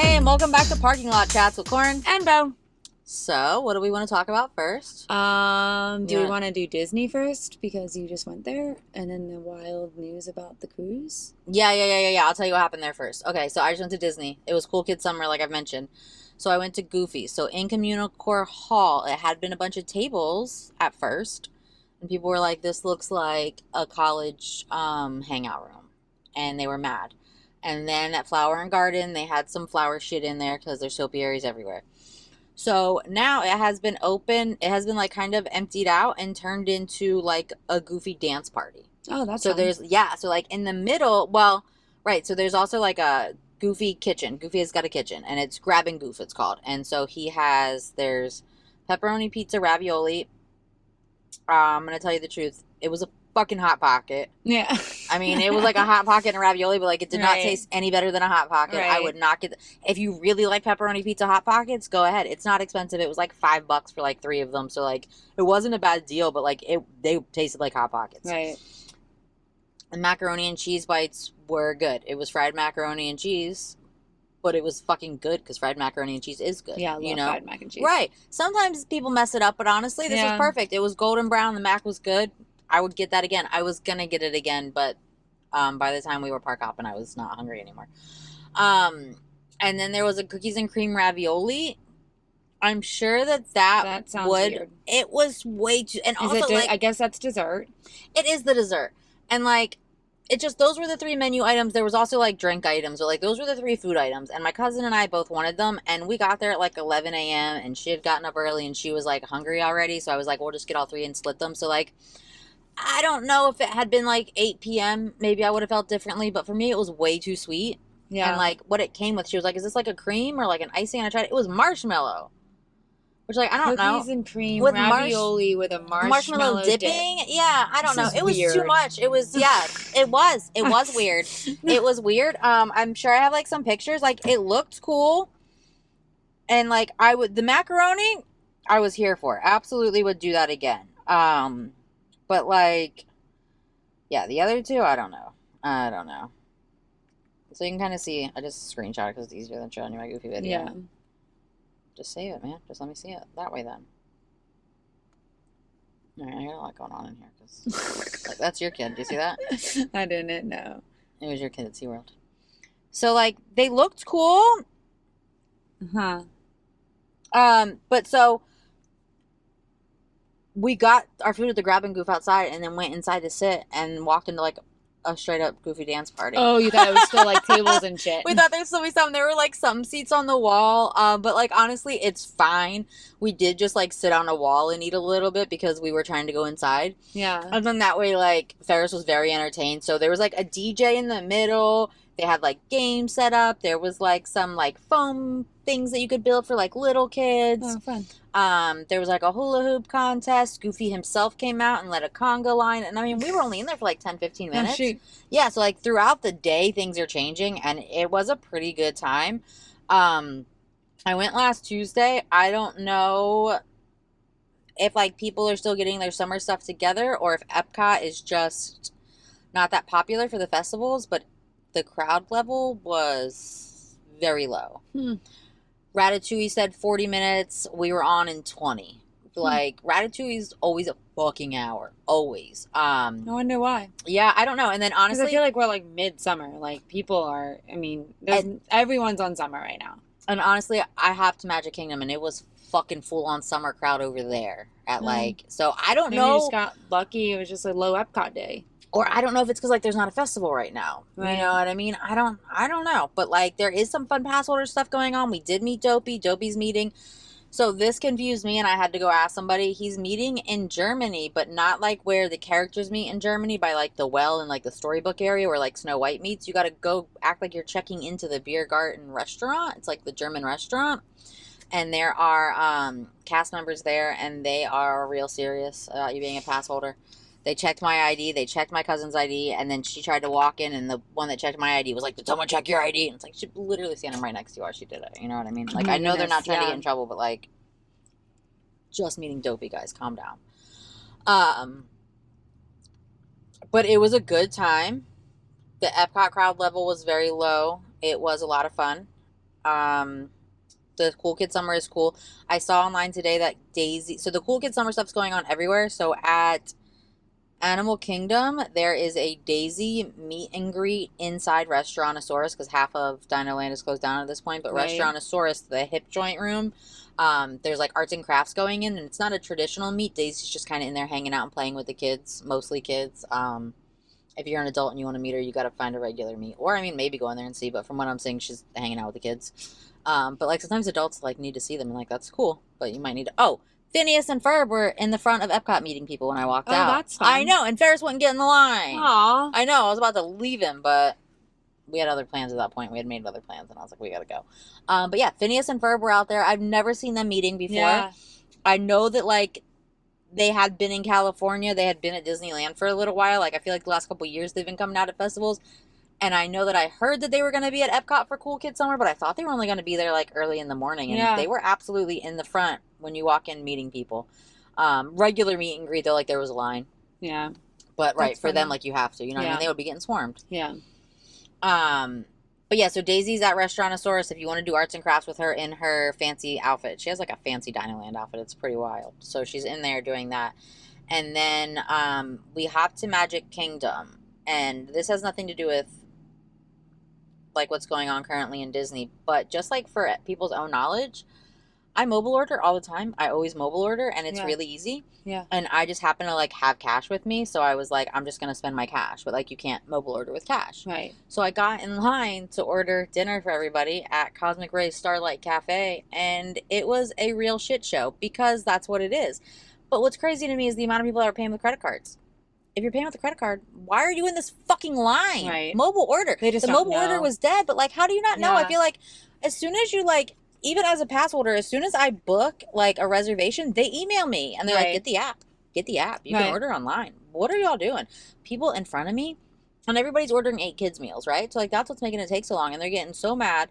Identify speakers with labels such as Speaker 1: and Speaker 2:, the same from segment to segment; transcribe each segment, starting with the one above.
Speaker 1: Hey, and welcome back to Parking Lot Chats with Lauren
Speaker 2: And Bo.
Speaker 1: So, what do we want to talk about first?
Speaker 2: Do we want to do Disney first because you just went there, and then the wild news about the cruise?
Speaker 1: Yeah. I'll tell you what happened there first. Okay, so I just went to Disney. It was Cool Kid Summer, like I've mentioned. So I went to Goofy. So in Communicore Hall, it had been a bunch of tables at first, and people were like, "This looks like a college hangout room," and they were mad. And then at Flower and Garden, they had some flower shit in there because there's topiaries everywhere. So now it has been open. It has been like kind of emptied out and turned into like a Goofy dance party.
Speaker 2: Oh, that's
Speaker 1: So
Speaker 2: fun.
Speaker 1: there's, yeah. So like in the middle, well, right. So there's also like a Goofy kitchen. Goofy has got a kitchen and it's Grab and Goof, it's called. And so there's pepperoni pizza ravioli. I'm going to tell you the truth. It was a fucking Hot Pocket.
Speaker 2: Yeah.
Speaker 1: I mean, it was like a Hot Pocket and a ravioli, but like it did not
Speaker 2: Right.
Speaker 1: taste any better than a Hot Pocket.
Speaker 2: Right.
Speaker 1: I would not get. If you really like pepperoni pizza Hot Pockets, go ahead. It's not expensive. It was like $5 for like 3 of them, so like it wasn't a bad deal. But like they tasted like Hot Pockets.
Speaker 2: Right.
Speaker 1: And macaroni and cheese bites were good. It was fried macaroni and cheese, but it was fucking good because fried macaroni and cheese is good.
Speaker 2: Yeah, I love fried mac and cheese.
Speaker 1: Right. Sometimes people mess it up, but honestly, this was perfect. It was golden brown. The mac was good. I would get that again. I was gonna get it again, but by the time we were park hopping, I was not hungry anymore. And then there was a cookies and cream ravioli. I'm sure that
Speaker 2: sounds weird.
Speaker 1: It was way too. And
Speaker 2: Is
Speaker 1: also,
Speaker 2: I guess that's dessert.
Speaker 1: It is the dessert, and like it just those were the 3 menu items. There was also like drink items, or like those were the 3 food items. And my cousin and I both wanted them, and we got there at like 11 a.m. and she had gotten up early and she was like hungry already. So I was like, we'll just get all 3 and split them. So like. I don't know if it had been like 8 p.m. Maybe I would have felt differently, but for me, it was way too sweet.
Speaker 2: Yeah.
Speaker 1: And like what it came with, she was like, "Is this like a cream or like an icing?" And I tried it. It was marshmallow, which like I don't know.
Speaker 2: Cookies and cream
Speaker 1: with
Speaker 2: ravioli with a marshmallow
Speaker 1: dipping. Yeah, I don't know. It was
Speaker 2: weird.
Speaker 1: too much. It was It was. It was weird. It was weird. I'm sure I have like some pictures. Like it looked cool, and like the macaroni, I was here for. Absolutely would do that again. But, like, yeah, the other 2, I don't know. So you can kind of see, I just screenshot it because it's easier than showing you my Goofy video.
Speaker 2: Yeah.
Speaker 1: Just save it, man. Just let me see it. That way, then. All right, I got a lot going on in here. Cause, like, that's your kid. Do you see that?
Speaker 2: I didn't know.
Speaker 1: It was your kid at SeaWorld. So, like, they looked cool.
Speaker 2: Huh.
Speaker 1: But so... we got our food at the Grab and Goof outside and then went inside to sit and walked into like a straight up Goofy dance party.
Speaker 2: Oh, you thought it was still like tables and shit.
Speaker 1: We thought there'd still be some. There were like some seats on the wall. But like honestly, it's fine. We did just like sit on a wall and eat a little bit because we were trying to go inside.
Speaker 2: Yeah.
Speaker 1: And then that way, like Ferris was very entertained. So there was like a DJ in the middle. They had like games set up. There was like some like foam things that you could build for like little kids.
Speaker 2: Oh, fun.
Speaker 1: There was like a hula hoop contest. Goofy himself came out and led a conga line. And I mean, we were only in there for like 10, 15 minutes.
Speaker 2: Oh, shoot.
Speaker 1: Yeah, so like throughout the day, things are changing and it was a pretty good time. I went last Tuesday. I don't know if like people are still getting their summer stuff together or if Epcot is just not that popular for the festivals, but the crowd level was very low. Ratatouille said 40 minutes. We were on in 20. Like, Ratatouille's always a fucking hour. Always.
Speaker 2: I wonder why.
Speaker 1: Yeah, I don't know. And then honestly,
Speaker 2: I feel like we're like midsummer. Like people are, I mean, everyone's on summer right now.
Speaker 1: And honestly, I hopped to Magic Kingdom and it was fucking full on summer crowd over there at like, so I don't know.
Speaker 2: You just got lucky. It was just a low Epcot day.
Speaker 1: Or I don't know if it's because like there's not a festival right now.
Speaker 2: Right.
Speaker 1: You know what I mean? I don't know. But like there is some fun pass holder stuff going on. We did meet Dopey. Dopey's meeting. So this confused me and I had to go ask somebody. He's meeting in Germany, but not like where the characters meet in Germany by like the well and like the storybook area where like Snow White meets. You got to go act like you're checking into the beer garden restaurant. It's like the German restaurant. And there are cast members there and they are real serious about you being a pass holder. They checked my ID. They checked my cousin's ID. And then she tried to walk in. And the one that checked my ID was like, "Did someone check your ID?" And it's like, she literally standing right next to you while she did it. You know what I mean? Like, I know they're not trying to get in trouble. But, like, just meeting Dopey, guys. Calm down. But it was a good time. The Epcot crowd level was very low. It was a lot of fun. The Cool Kid Summer is cool. I saw online today that Daisy. So the Cool Kid Summer stuff's going on everywhere. So at Animal Kingdom, there is a Daisy meet and greet inside Restaurantosaurus because half of Dinoland is closed down at this point. But
Speaker 2: Right.
Speaker 1: Restaurantosaurus, the hip joint room, there's like arts and crafts going in, and it's not a traditional meet. Daisy's just kind of in there hanging out and playing with the kids, mostly kids. If you're an adult and you want to meet her, you got to find a regular meet, or I mean, maybe go in there and see. But from what I'm seeing, she's hanging out with the kids. But like sometimes adults like need to see them, and like that's cool. But you might need to. Oh, Phineas and Ferb were in the front of Epcot meeting people when I walked out.
Speaker 2: Oh, that's fun.
Speaker 1: I know, and Ferris wouldn't get in the line.
Speaker 2: Aw.
Speaker 1: I know, I was about to leave him, but we had other plans at that point. We had made other plans, and I was like, we gotta go. But yeah, Phineas and Ferb were out there. I've never seen them meeting before.
Speaker 2: Yeah.
Speaker 1: I know that like they had been in California. They had been at Disneyland for a little while. Like I feel like the last couple of years they've been coming out at festivals. And I know that I heard that they were going to be at Epcot for Cool Kids Summer, but I thought they were only going to be there like early in the morning. And
Speaker 2: Yeah.
Speaker 1: they were absolutely in the front when you walk in meeting people. Regular meet and greet, though, like there was a line.
Speaker 2: Yeah.
Speaker 1: But right,
Speaker 2: That's
Speaker 1: for them,
Speaker 2: funny.
Speaker 1: like you have to. You know what I
Speaker 2: Yeah.
Speaker 1: mean? They would be getting swarmed.
Speaker 2: Yeah.
Speaker 1: But yeah, so Daisy's at Restaurantosaurus if you want to do arts and crafts with her in her fancy outfit. She has like a fancy Dinoland outfit. It's pretty wild. So she's in there doing that. And then we hop to Magic Kingdom. And this has nothing to do with like what's going on currently in Disney, but just like for people's own knowledge, I mobile order all the time. I always mobile order, and it's
Speaker 2: Yeah.
Speaker 1: really easy.
Speaker 2: Yeah.
Speaker 1: And I just happen to like have cash with me, so I was like, I'm just gonna spend my cash. But like, you can't mobile order with cash.
Speaker 2: Right.
Speaker 1: So I got in line to order dinner for everybody at Cosmic Ray's Starlight Cafe, and it was a real shit show because that's what it is. But what's crazy to me is the amount of people that are paying with credit cards. If you're paying with a credit card, why are you in this fucking line?
Speaker 2: Right.
Speaker 1: Mobile order.
Speaker 2: They just
Speaker 1: the
Speaker 2: don't
Speaker 1: mobile order
Speaker 2: know.
Speaker 1: was dead, but like, how do you not know? I
Speaker 2: Yeah.
Speaker 1: feel like as soon as you like, even as a pass holder, as soon as I book like a reservation, they email me and they're like,
Speaker 2: Right.
Speaker 1: get the app. Get the app. You can
Speaker 2: Right.
Speaker 1: order online. What are y'all doing? People in front of me, and everybody's ordering 8 kids meals, right? So like that's what's making it take so long, and they're getting so mad.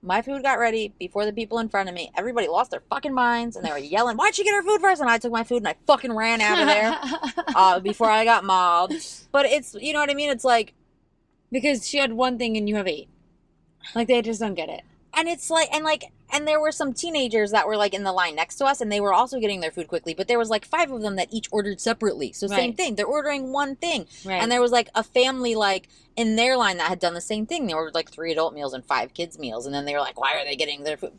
Speaker 1: My food got ready before the people in front of me. Everybody lost their fucking minds, and they were yelling, "Why'd she get her food first?" And I took my food and I fucking ran out of there before I got mobbed. But it's, you know what I mean? It's like,
Speaker 2: Because she had one thing and you have 8. Like, they just don't get it.
Speaker 1: and it's like, and there were some teenagers that were like in the line next to us, and they were also getting their food quickly. But there was like 5 of them that each ordered separately. So same
Speaker 2: Right.
Speaker 1: thing. They're ordering one thing.
Speaker 2: Right.
Speaker 1: And there was like a family like in their line that had done the same thing. They ordered like 3 adult meals and 5 kids meals, and then they were like, "Why are they getting their food?"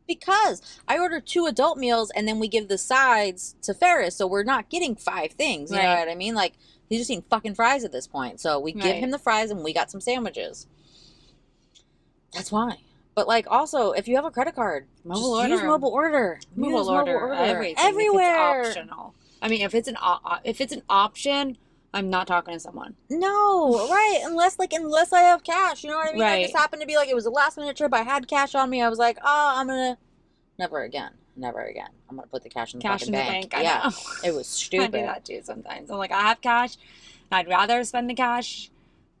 Speaker 1: Because I ordered 2 adult meals, and then we give the sides to Ferris, so we're not getting 5 things. You know
Speaker 2: Right.
Speaker 1: what I mean? Like he's just eating fucking fries at this point. So we give
Speaker 2: Right.
Speaker 1: him the fries, and we got some sandwiches. That's why. But like, also, if you have a credit card,
Speaker 2: Mobile
Speaker 1: just use
Speaker 2: order.
Speaker 1: mobile order.
Speaker 2: Mobile
Speaker 1: Use
Speaker 2: order. Everything.
Speaker 1: everywhere.
Speaker 2: If it's optional. I mean, if it's an option, I'm not talking to someone.
Speaker 1: No, right? Unless I have cash, you know what I mean? I
Speaker 2: Right.
Speaker 1: just happened to be like, it was a last minute trip. I had cash on me. I was like, oh, I'm gonna never again. I'm gonna put the cash in the
Speaker 2: Cash
Speaker 1: fucking
Speaker 2: in the
Speaker 1: bank.
Speaker 2: bank. I
Speaker 1: Yeah,
Speaker 2: know.
Speaker 1: it was
Speaker 2: I
Speaker 1: stupid.
Speaker 2: do that too sometimes. I'm like, I have cash. And I'd rather spend the cash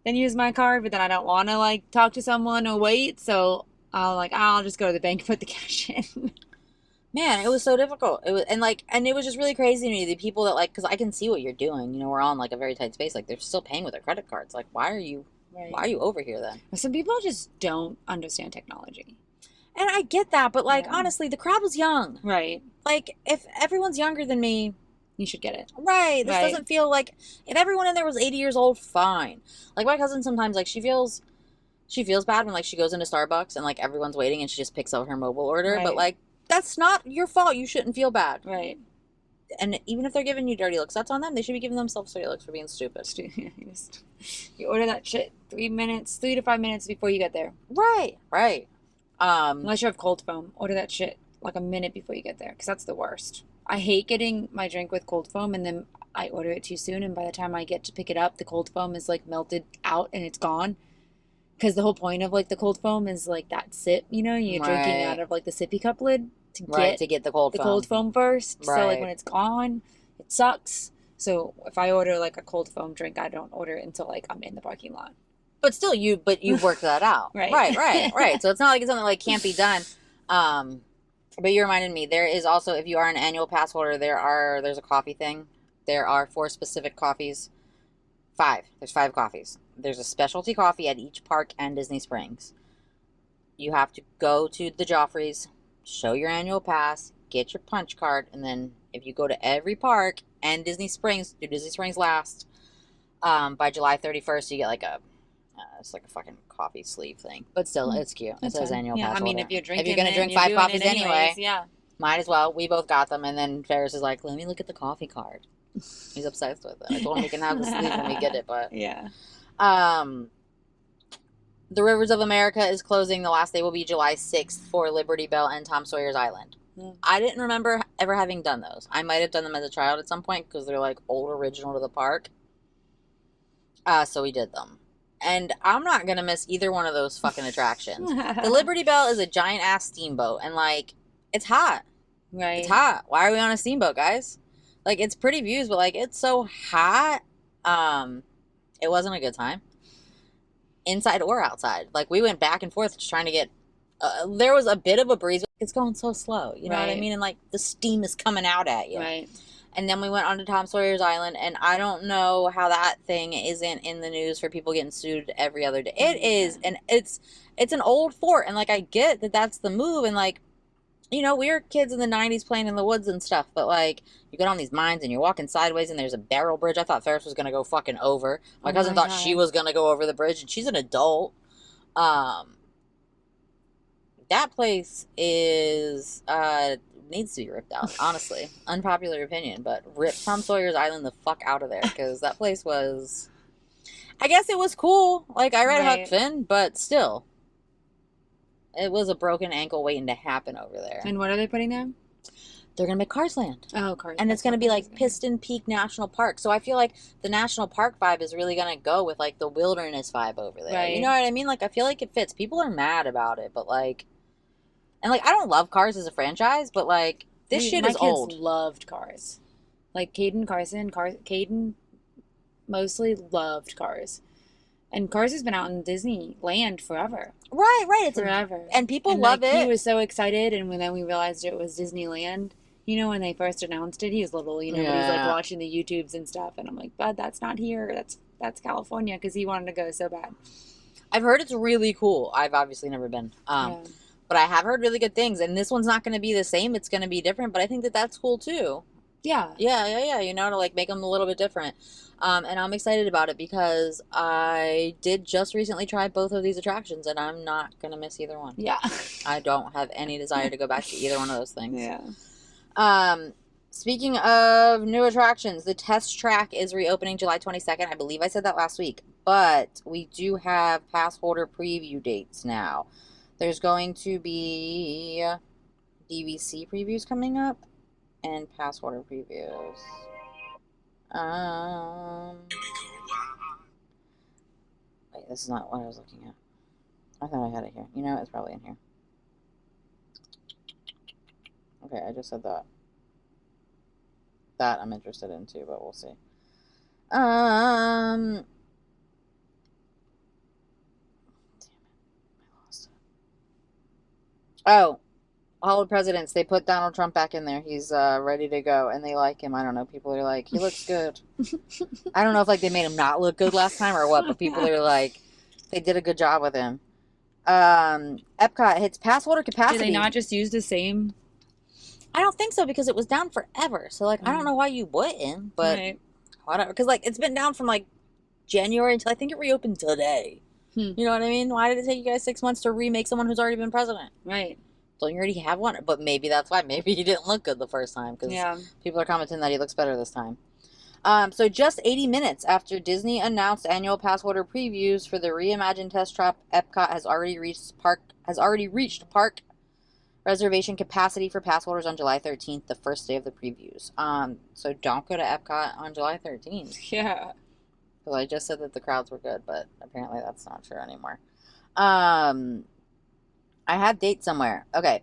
Speaker 2: than use my card, but then I don't want to like talk to someone or wait. So I'll just go to the bank and put the cash in.
Speaker 1: Man, it was so difficult. It was, and it was just really crazy to me. The people that like, because I can see what you're doing. You know, we're on like a very tight space. Like they're still paying with their credit cards. Like, why are you over here then?
Speaker 2: Some people just don't understand technology.
Speaker 1: And I get that, but like
Speaker 2: Yeah.
Speaker 1: honestly, the crowd was young.
Speaker 2: Right.
Speaker 1: Like if everyone's younger than me,
Speaker 2: You should get it.
Speaker 1: right? This
Speaker 2: Right.
Speaker 1: doesn't feel like if everyone in there was 80 years old, fine. Like my cousin sometimes like she feels bad when like she goes into Starbucks and like everyone's waiting and she just picks up her mobile order. But
Speaker 2: Right.
Speaker 1: like that's not your fault. You shouldn't feel bad.
Speaker 2: Right.
Speaker 1: And even if they're giving you dirty looks, that's on them. They should be giving themselves dirty looks for being stupid.
Speaker 2: You order that shit 3 to 5 minutes before you get there.
Speaker 1: Right.
Speaker 2: Unless you have cold foam, order that shit like a minute before you get there, because that's the worst. I hate getting my drink with cold foam and then I order it too soon, and by the time I get to pick it up, the cold foam is like melted out and it's gone. Because the whole point of like the cold foam is like that sip, you know, you're drinking
Speaker 1: Right.
Speaker 2: out of like the sippy cup lid to
Speaker 1: Right. To get the cold
Speaker 2: the
Speaker 1: foam.
Speaker 2: cold foam first. So like
Speaker 1: Right.
Speaker 2: when it's gone, it sucks. So if I order like a cold foam drink, I don't order it until like I'm in the parking lot.
Speaker 1: But still, you've worked that out.
Speaker 2: Right.
Speaker 1: Right. So it's not like it's something like can't be done. But you reminded me, there is also, if you are an annual pass holder, there's a coffee thing. There are 4 specific coffees. 5. There's 5 coffees. There's a specialty coffee at each park and Disney Springs. you have to go to the Joffreys, show your annual pass, get your punch card, and then if you go to every park and Disney Springs, do Disney Springs last, by July 31st, you get like it's like a fucking coffee sleeve thing. But still, it's cute. It says
Speaker 2: fine.
Speaker 1: annual
Speaker 2: Yeah,
Speaker 1: pass
Speaker 2: I mean,
Speaker 1: holder.
Speaker 2: if you're drinking
Speaker 1: If you're going
Speaker 2: it,
Speaker 1: to drink
Speaker 2: you're
Speaker 1: 5
Speaker 2: doing
Speaker 1: coffees
Speaker 2: it anyways,
Speaker 1: anyway,
Speaker 2: yeah.
Speaker 1: might as well. We both got them. And then Ferris is like, let me look at the coffee card. He's obsessed with it. I told him we can have the sleeve when we get it, but
Speaker 2: yeah.
Speaker 1: The Rivers of America is closing. The last day will be July 6th for Liberty Bell and Tom Sawyer's Island. I didn't remember ever having done those. I might have done them as a child at some point because they're like old original to the park. So we did them. And I'm not going to miss either one of those fucking attractions. The Liberty Bell is a giant ass steamboat. And like, it's hot.
Speaker 2: Right.
Speaker 1: It's hot. Why are we on a steamboat, guys? Like, it's pretty views, but like, it's so hot. It wasn't a good time. Inside or outside. Like, we went back and forth just trying to get... there was a bit of a breeze. It's going so slow. You know what I mean? And like, the steam is coming out at you.
Speaker 2: Right.
Speaker 1: And then we went on to Tom Sawyer's Island, and I don't know how that thing isn't in the news for people getting sued every other day. It is, and it's an old fort, and like, I get that that's the move, and like, you know, we were kids in the 90s playing in the woods and stuff, but like, you get on these mines and you're walking sideways and there's a barrel bridge. I thought Ferris was going to go fucking over. My cousin thought she was going to go over the bridge, and she's an adult. That place is, needs to be ripped out, honestly. Unpopular opinion, but rip Tom Sawyer's Island the fuck out of there, because that place was... I guess it was cool. Like, I read Huck Finn, but still. It was a broken ankle waiting to happen over there.
Speaker 2: And what are they putting there?
Speaker 1: They're going to make Cars Land.
Speaker 2: Oh, Cars.
Speaker 1: And it's going to be like Piston Peak National Park. So I feel like the National Park vibe is really going to go with like the wilderness vibe over there. Right. You know what I mean? Like, I feel like it fits. People are mad about it, but like... And, like, I don't love Cars as a franchise, but, like, this shit is old.
Speaker 2: My kids loved Cars. Like, Caden mostly loved Cars. And Cars has been out in Disneyland forever.
Speaker 1: Right. It's
Speaker 2: forever.
Speaker 1: And people love it.
Speaker 2: He was so excited, and then we realized it was Disneyland, you know, when they first announced it, he was little, you know, but he's, like, watching the YouTubes and stuff, and I'm like, Bud, that's not here. That's California, because he wanted to go so bad.
Speaker 1: I've heard it's really cool. I've obviously never been. But I have heard really good things, and this one's not going to be the same. It's going to be different, but I think that that's cool, too.
Speaker 2: Yeah.
Speaker 1: Yeah, you know, to, like, make them a little bit different. And I'm excited about it because I did just recently try both of these attractions, and I'm not going to miss either one.
Speaker 2: Yeah.
Speaker 1: I don't have any desire to go back to either one of those things.
Speaker 2: Yeah.
Speaker 1: Speaking of new attractions, the test track is reopening July 22nd. I believe I said that last week. But we do have pass holder preview dates now. There's going to be DVC previews coming up and pass holder previews. Wait, this is not what I was looking at. I thought I had it here. You know, it's probably in here. Okay, I just said that. That I'm interested in too, but we'll see. Oh, Hall of Presidents. They put Donald Trump back in there. He's ready to go, and they like him. I don't know. People are like, he looks good. I don't know if like they made him not look good last time or what, but people are like, they did a good job with him. Epcot hits pass holder capacity.
Speaker 2: Did they not just use the same?
Speaker 1: I don't think so, because it was down forever. So like, I don't know why you wouldn't, but whatever. Because like, it's been down from like January until I think it reopened today. You know what I mean? Why did it take you guys 6 months to remake someone who's already been president?
Speaker 2: Right.
Speaker 1: Don't you already have one? But maybe that's why. Maybe he didn't look good the first time, because people are commenting that he looks better this time. So just 80 minutes after Disney announced annual pass holder previews for the reimagined test track, Epcot has already reached park reservation capacity for pass holders on July 13th, the first day of the previews. So don't go to Epcot on July 13th.
Speaker 2: Yeah.
Speaker 1: Because I just said that the crowds were good, but apparently that's not true anymore. I had dates somewhere. Okay.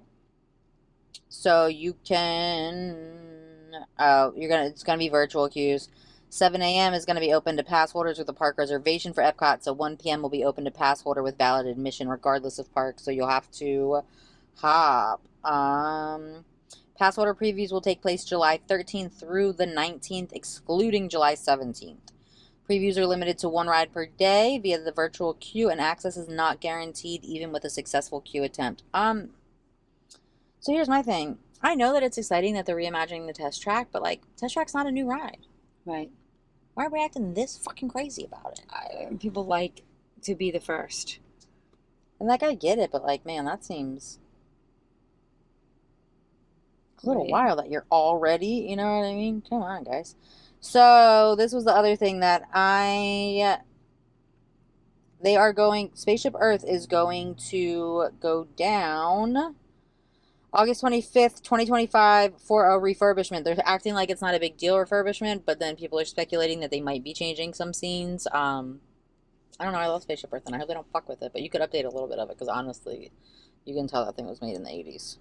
Speaker 1: So you can... it's going to be virtual queues. 7 a.m. is going to be open to pass holders with a park reservation for Epcot. So 1 p.m. will be open to pass holder with valid admission regardless of park. So you'll have to hop. Pass holder previews will take place July 13th through the 19th, excluding July 17th. Previews are limited to 1 ride per day via the virtual queue, and access is not guaranteed even with a successful queue attempt. So here's my thing. I know that it's exciting that they're reimagining the test track, but like, test track's not a new ride.
Speaker 2: Right.
Speaker 1: Why are we acting this fucking crazy about it?
Speaker 2: People like to be the first.
Speaker 1: And like, I get it, but like, man, that seems a little wild that you're already, you know what I mean? Come on, guys. So this was the other thing that Spaceship Earth is going to go down August 25th, 2025 for a refurbishment. They're acting like it's not a big deal refurbishment, but then people are speculating that they might be changing some scenes. I don't know. I love Spaceship Earth, and I hope they don't fuck with it, but you could update a little bit of it, because honestly, you can tell that thing was made in the 80s.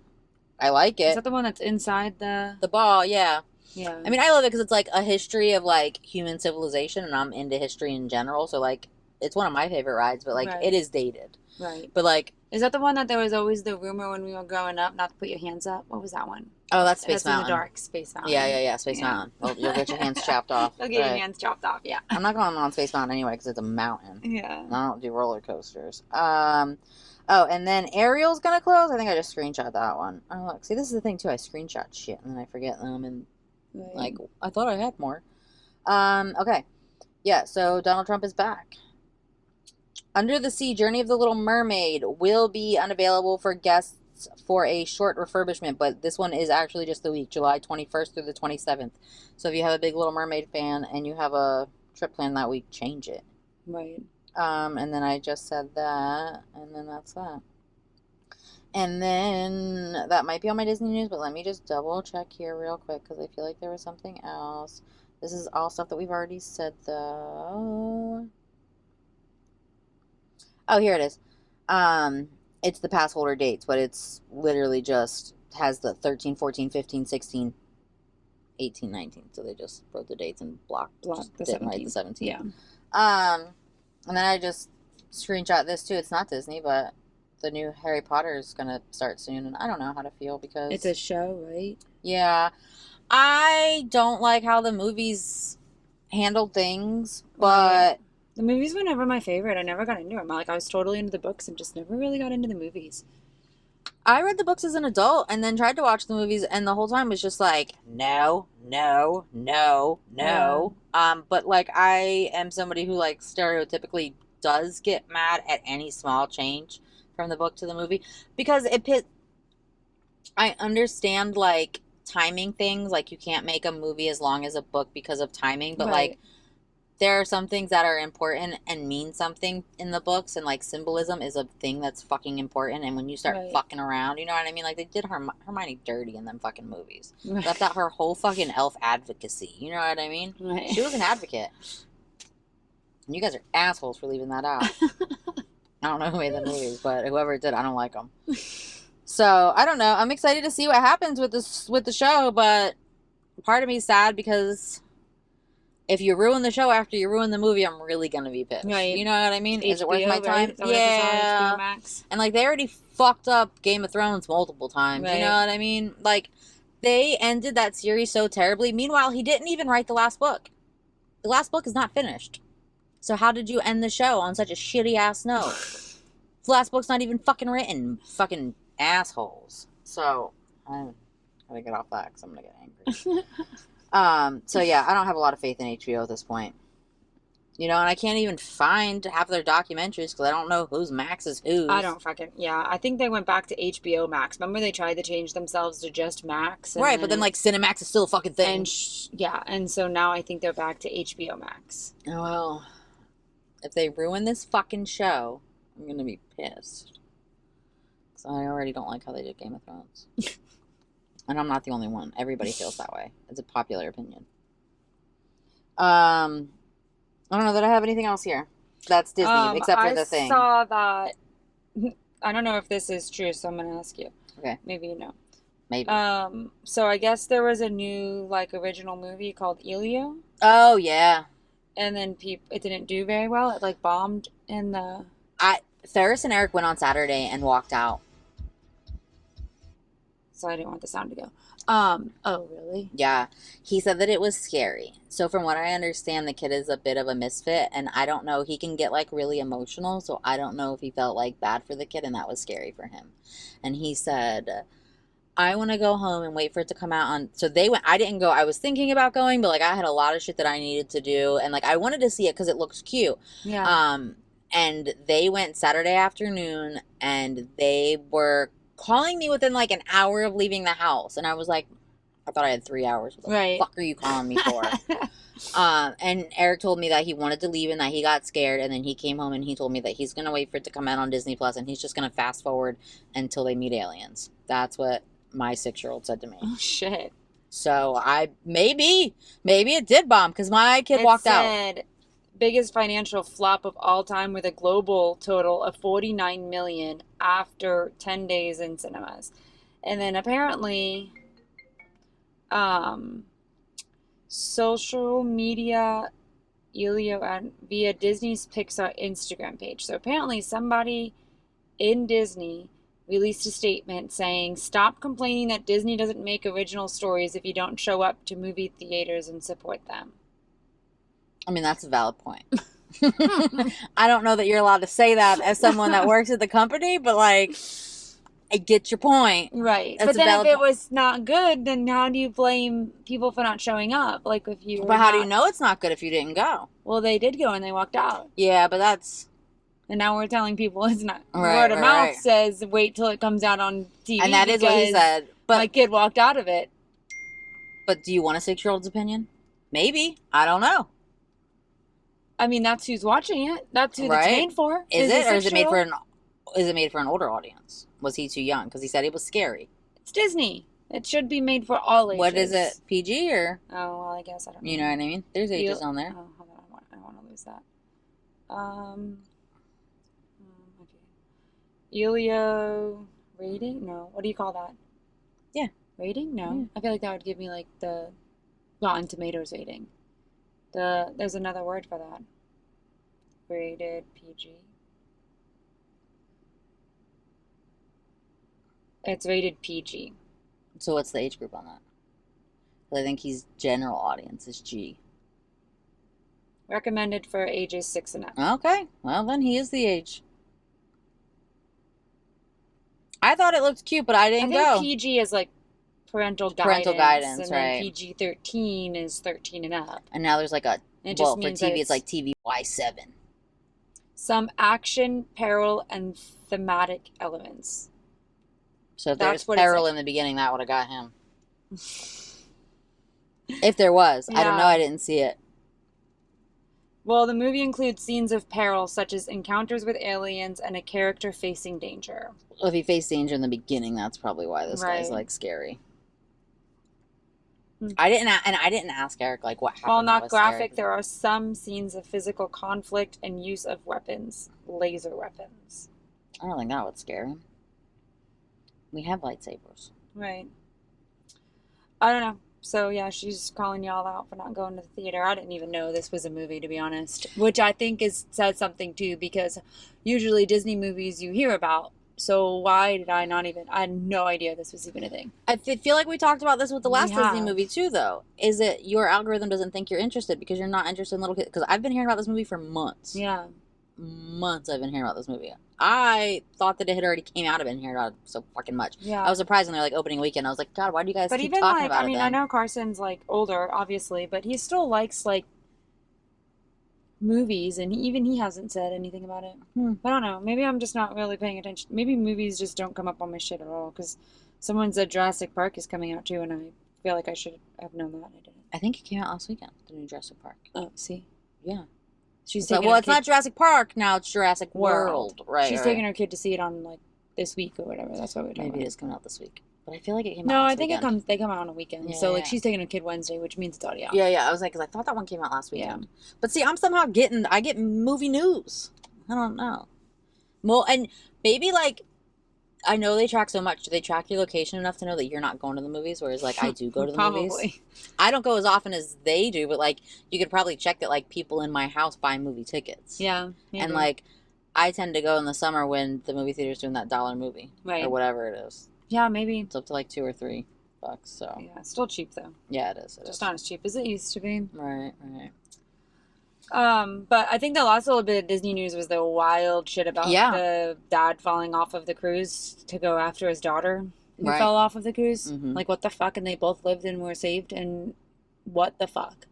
Speaker 1: I like it.
Speaker 2: Is that the one that's inside the
Speaker 1: ball? Yeah.
Speaker 2: Yeah.
Speaker 1: I mean, I love it because it's like a history of like human civilization, and I'm into history in general, so like it's one of my favorite rides, but like it is dated.
Speaker 2: Right.
Speaker 1: But like,
Speaker 2: is that the one that there was always the rumor when we were growing up not to put your hands up? What was that one?
Speaker 1: Oh, that's Space Mountain.
Speaker 2: In the dark, Space Mountain.
Speaker 1: Yeah, Space Mountain. Well, you'll get your hands chopped off.
Speaker 2: You'll get your hands chopped off. Yeah.
Speaker 1: I'm not going on Space Mountain anyway because it's a mountain.
Speaker 2: Yeah.
Speaker 1: I don't do roller coasters. Oh, and then Ariel's gonna close. I think I just screenshot that one. Oh, look. See, this is the thing too. I screenshot shit and then I forget them, and like I thought I had more. Okay. Yeah. So Donald Trump is back. Under the Sea: Journey of the Little Mermaid will be unavailable for guests for a short refurbishment, but this one is actually just the week, July 21st through the 27th. So if you have a big Little Mermaid fan and you have a trip planned that week, change it.
Speaker 2: Right.
Speaker 1: And then I just said that, and then that's that. And then that might be on my Disney news, but let me just double check here real quick because I feel like there was something else. This is all stuff that we've already said, though. Oh, here it is. It's the pass holder dates, but it's literally just has the 13, 14, 15, 16, 18, 19. So they just wrote the dates and blocked the 17. The 17.
Speaker 2: Yeah.
Speaker 1: And then I just screenshot this too. It's not Disney, but the new Harry Potter is going to start soon, and I don't know how to feel because
Speaker 2: it's a show, right?
Speaker 1: Yeah. I don't like how the movies handled things, but
Speaker 2: the movies were never my favorite. I never got into them. Like, I was totally into the books and just never really got into the movies.
Speaker 1: I read the books as an adult and then tried to watch the movies, and the whole time was just like, no. But like, I am somebody who like stereotypically does get mad at any small change from the book to the movie because I understand like timing things, like you can't make a movie as long as a book because of timing, but like there are some things that are important and mean something in the books, and like symbolism is a thing that's fucking important, and when you start fucking around, you know what I mean? Like they did Hermione dirty in them fucking movies. Left out her whole fucking elf advocacy, you know what I mean? She was an advocate. And you guys are assholes for leaving that out. I don't know who made the movies, but whoever did, I don't like them. So, I don't know. I'm excited to see what happens with the show, but part of me is sad because if you ruin the show after you ruin the movie, I'm really going to be pissed. Right. You know what I mean?
Speaker 2: HBO,
Speaker 1: is it worth my time?
Speaker 2: Right?
Speaker 1: Yeah.
Speaker 2: Max?
Speaker 1: And like they already fucked up Game of Thrones multiple times. Right. You know what I mean? Like they ended that series so terribly. Meanwhile, he didn't even write the last book. The last book is not finished. So how did you end the show on such a shitty ass note? The last book's not even fucking written. Fucking assholes. So I gotta get off that because I'm gonna get angry. So yeah, I don't have a lot of faith in HBO at this point. You know, and I can't even find half their documentaries because I don't know whose Max is whose.
Speaker 2: I don't fucking... Yeah, I think they went back to HBO Max. Remember they tried to change themselves to just Max?
Speaker 1: Right, but then like Cinemax is still a fucking thing.
Speaker 2: And and so now I think they're back to HBO Max.
Speaker 1: Oh, well. If they ruin this fucking show, I'm going to be pissed. Because I already don't like how they did Game of Thrones. And I'm not the only one. Everybody feels that way. It's a popular opinion. I don't know that I have anything else here. That's Disney, except for the thing.
Speaker 2: I saw that... I don't know if this is true, so I'm going to ask you.
Speaker 1: Okay.
Speaker 2: Maybe you know.
Speaker 1: Maybe.
Speaker 2: So I guess there was a new, like, original movie called Elio.
Speaker 1: Oh, yeah.
Speaker 2: And then it didn't do very well. It like bombed in the...
Speaker 1: Ferris and Eric went on Saturday and walked out.
Speaker 2: so I didn't want the sound to go. Oh, really?
Speaker 1: Yeah. He said that it was scary. So from what I understand, the kid is a bit of a misfit, and I don't know, he can get like really emotional, so I don't know if he felt like bad for the kid and that was scary for him. And he said, I want to go home and wait for it to come out on. So they went. I didn't go. I was thinking about going, but like I had a lot of shit that I needed to do, and like I wanted to see it because it looks cute.
Speaker 2: Yeah.
Speaker 1: And they went Saturday afternoon, and they were calling me within like an hour of leaving the house, and I was like, I thought I had 3 hours. What the
Speaker 2: Right.
Speaker 1: fuck are you calling me for? And Eric told me that he wanted to leave and that he got scared, and then he came home and he told me that he's gonna wait for it to come out on Disney Plus, and he's just gonna fast forward until they meet aliens. That's what my 6-year-old said to me.
Speaker 2: Oh, shit.
Speaker 1: So maybe it did bomb because my kid walked out.
Speaker 2: Biggest financial flop of all time with a global total of 49 million after 10 days in cinemas. And then apparently social media via Disney's Pixar Instagram page. So apparently somebody in Disney released a statement saying, stop complaining that Disney doesn't make original stories if you don't show up to movie theaters and support them.
Speaker 1: I mean, that's a valid point. I don't know that you're allowed to say that as someone that works at the company, but like, I get your point.
Speaker 2: Right.
Speaker 1: That's
Speaker 2: but then if it was not good, then how do you blame people for not showing up? Like if you
Speaker 1: But how do you know it's not good if you didn't go?
Speaker 2: Well, they did go and they walked out.
Speaker 1: Yeah, but that's...
Speaker 2: And now we're telling people it's not.
Speaker 1: Right,
Speaker 2: word of mouth
Speaker 1: right.
Speaker 2: says wait till it comes out on TV.
Speaker 1: And that is what he said. But
Speaker 2: my kid walked out of it.
Speaker 1: But do you want a 6-year-old's opinion? Maybe. I don't know.
Speaker 2: I mean, that's who's watching it. That's who it's made for.
Speaker 1: Is it, or is it made for an older audience? Was he too young? Because he said it was scary.
Speaker 2: It's Disney. It should be made for all ages.
Speaker 1: What is it? PG or?
Speaker 2: Oh, well, I guess I don't know.
Speaker 1: You know what I mean? There's ages on there.
Speaker 2: Oh, hold on. I want to lose that. Okay. Elio rating? No. What do you call that?
Speaker 1: Yeah.
Speaker 2: Rating? No.
Speaker 1: Yeah.
Speaker 2: I feel like that would give me like the Rotten Tomatoes rating. There's another word for that. Rated PG. It's rated PG.
Speaker 1: So what's the age group on that? I think he's general audience is G.
Speaker 2: Recommended for ages 6 and up.
Speaker 1: Okay. Well, then he is the age. I thought it looked cute, but I didn't go.
Speaker 2: PG is like parental guidance, and then PG-13 is 13 and up.
Speaker 1: And now there's like a,
Speaker 2: it
Speaker 1: well, for TV, it's like TVY7.
Speaker 2: Some action, peril, and thematic elements.
Speaker 1: So if there's peril in the beginning, that would have got him. If there was. Yeah. I don't know. I didn't see it.
Speaker 2: Well, the movie includes scenes of peril, such as encounters with aliens and a character facing danger.
Speaker 1: Well, if he faced danger in the beginning, that's probably why this guy's like scary. I didn't ask Eric like what happened.
Speaker 2: While not graphic, there are some scenes of physical conflict and use of weapons, laser weapons.
Speaker 1: I don't think that would scare him. We have lightsabers.
Speaker 2: Right. I don't know. So, yeah, she's calling y'all out for not going to the theater. I didn't even know this was a movie, to be honest. Which I think says something, too, because usually Disney movies you hear about. So why did I not even... I had no idea this was even a thing.
Speaker 1: I feel like we talked about this with the last Disney movie, too, though. Is it your algorithm doesn't think you're interested because you're not interested in little kids? Because I've been hearing about this movie for months.
Speaker 2: Yeah.
Speaker 1: Months I've been hearing about this movie. I thought that it had already came out. I've been hearing about it so fucking much.
Speaker 2: Yeah.
Speaker 1: I was surprised when they're like opening weekend. I was like, God, why do you guys keep talking about it?
Speaker 2: I mean, I know Carson's like older, obviously, but he still likes like movies, and even he hasn't said anything about it. I don't know. Maybe I'm just not really paying attention. Maybe movies just don't come up on my shit at all. Because someone said Jurassic Park is coming out too, and I feel like I should have known that. I didn't.
Speaker 1: I think it came out last weekend. The new Jurassic Park.
Speaker 2: Oh, see.
Speaker 1: Yeah.
Speaker 2: She's
Speaker 1: taking well, it's not Jurassic Park now. It's Jurassic World. Right.
Speaker 2: She's taking her kid to see it on like this week or whatever. That's what we're talking about.
Speaker 1: Maybe it is coming out this week. But I feel like it came out
Speaker 2: No,
Speaker 1: last
Speaker 2: I think
Speaker 1: weekend.
Speaker 2: they come out on a weekend. Yeah, so like she's taking her kid Wednesday, which means it's already out.
Speaker 1: Yeah, yeah. I was like, because I thought that one came out last weekend. Yeah. But see, I'm somehow I get movie news. I don't know. Well, and maybe like, I know they track so much. Do they track your location enough to know that you're not going to the movies? Whereas like I do go to the movies. I don't go as often as they do, but like you could probably check that like people in my house buy movie tickets.
Speaker 2: Yeah. Maybe.
Speaker 1: And like I tend to go in the summer when the movie theater's doing that $1 movie. Right. Or whatever it is.
Speaker 2: Yeah, maybe.
Speaker 1: It's up to like $2 or $3. So
Speaker 2: Yeah, it's still cheap though.
Speaker 1: yeah, it is.
Speaker 2: Just not as cheap as it used to be.
Speaker 1: Right, right.
Speaker 2: But I think the last little bit of Disney news was the wild shit about the dad falling off of the cruise to go after his daughter who fell off of the cruise.
Speaker 1: Mm-hmm.
Speaker 2: Like, what the fuck? And they both lived and were saved. And what the fuck?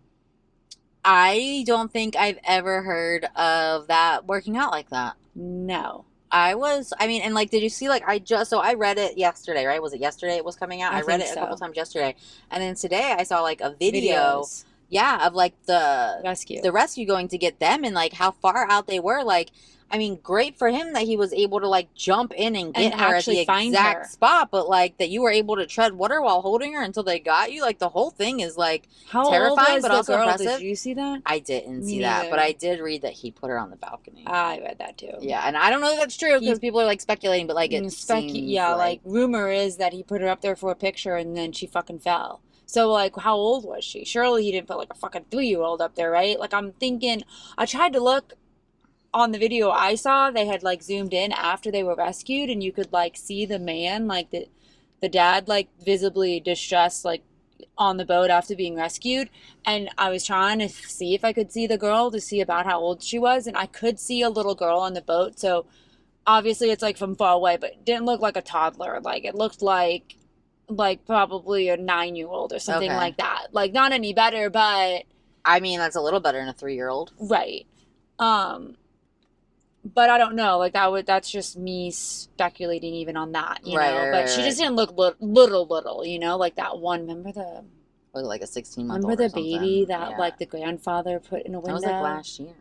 Speaker 1: I don't think I've ever heard of that working out like that.
Speaker 2: No.
Speaker 1: I mean, and like, did you see, like, I read it yesterday, right? Was it yesterday it was coming out? I read it a couple times yesterday. And then today I saw, like, a video. Videos. Yeah, of, like, the rescue going to get them and, like, how far out they were. Like, I mean, great for him that he was able to, like, jump in and get her at the exact spot. But, like, that you were able to tread water while holding her until they got you. Like, the whole thing is, like, terrifying, but also impressive.
Speaker 2: Did you see that?
Speaker 1: I didn't see that, but I did read that he put her on the balcony.
Speaker 2: I read that, too.
Speaker 1: Yeah, and I don't know if that's true because people are, like, speculating, but, like, it seems
Speaker 2: like, rumor is that he put her up there for a picture and then she fucking fell. So, like, how old was she? Surely he didn't put, like, a fucking 3-year-old up there, right? Like, I'm thinking, I tried to look on the video I saw, they had, like, zoomed in after they were rescued, and you could, like, see the man, like, the dad, like, visibly distressed, like, on the boat after being rescued. And I was trying to see if I could see the girl to see about how old she was, and I could see a little girl on the boat. So, obviously, it's, like, from far away, but it didn't look like a toddler. Like, it looked like probably a 9-year-old or something like that. Like, not any better, but
Speaker 1: I mean, that's a little better than a 3-year-old.
Speaker 2: Right. But I don't know. Like, that's just me speculating even on that, you know? But she just didn't look little, you know? Like that one, remember the...
Speaker 1: Like a 16-month-old
Speaker 2: Remember the baby that, like, the grandfather put in a window?
Speaker 1: That was, like, last year.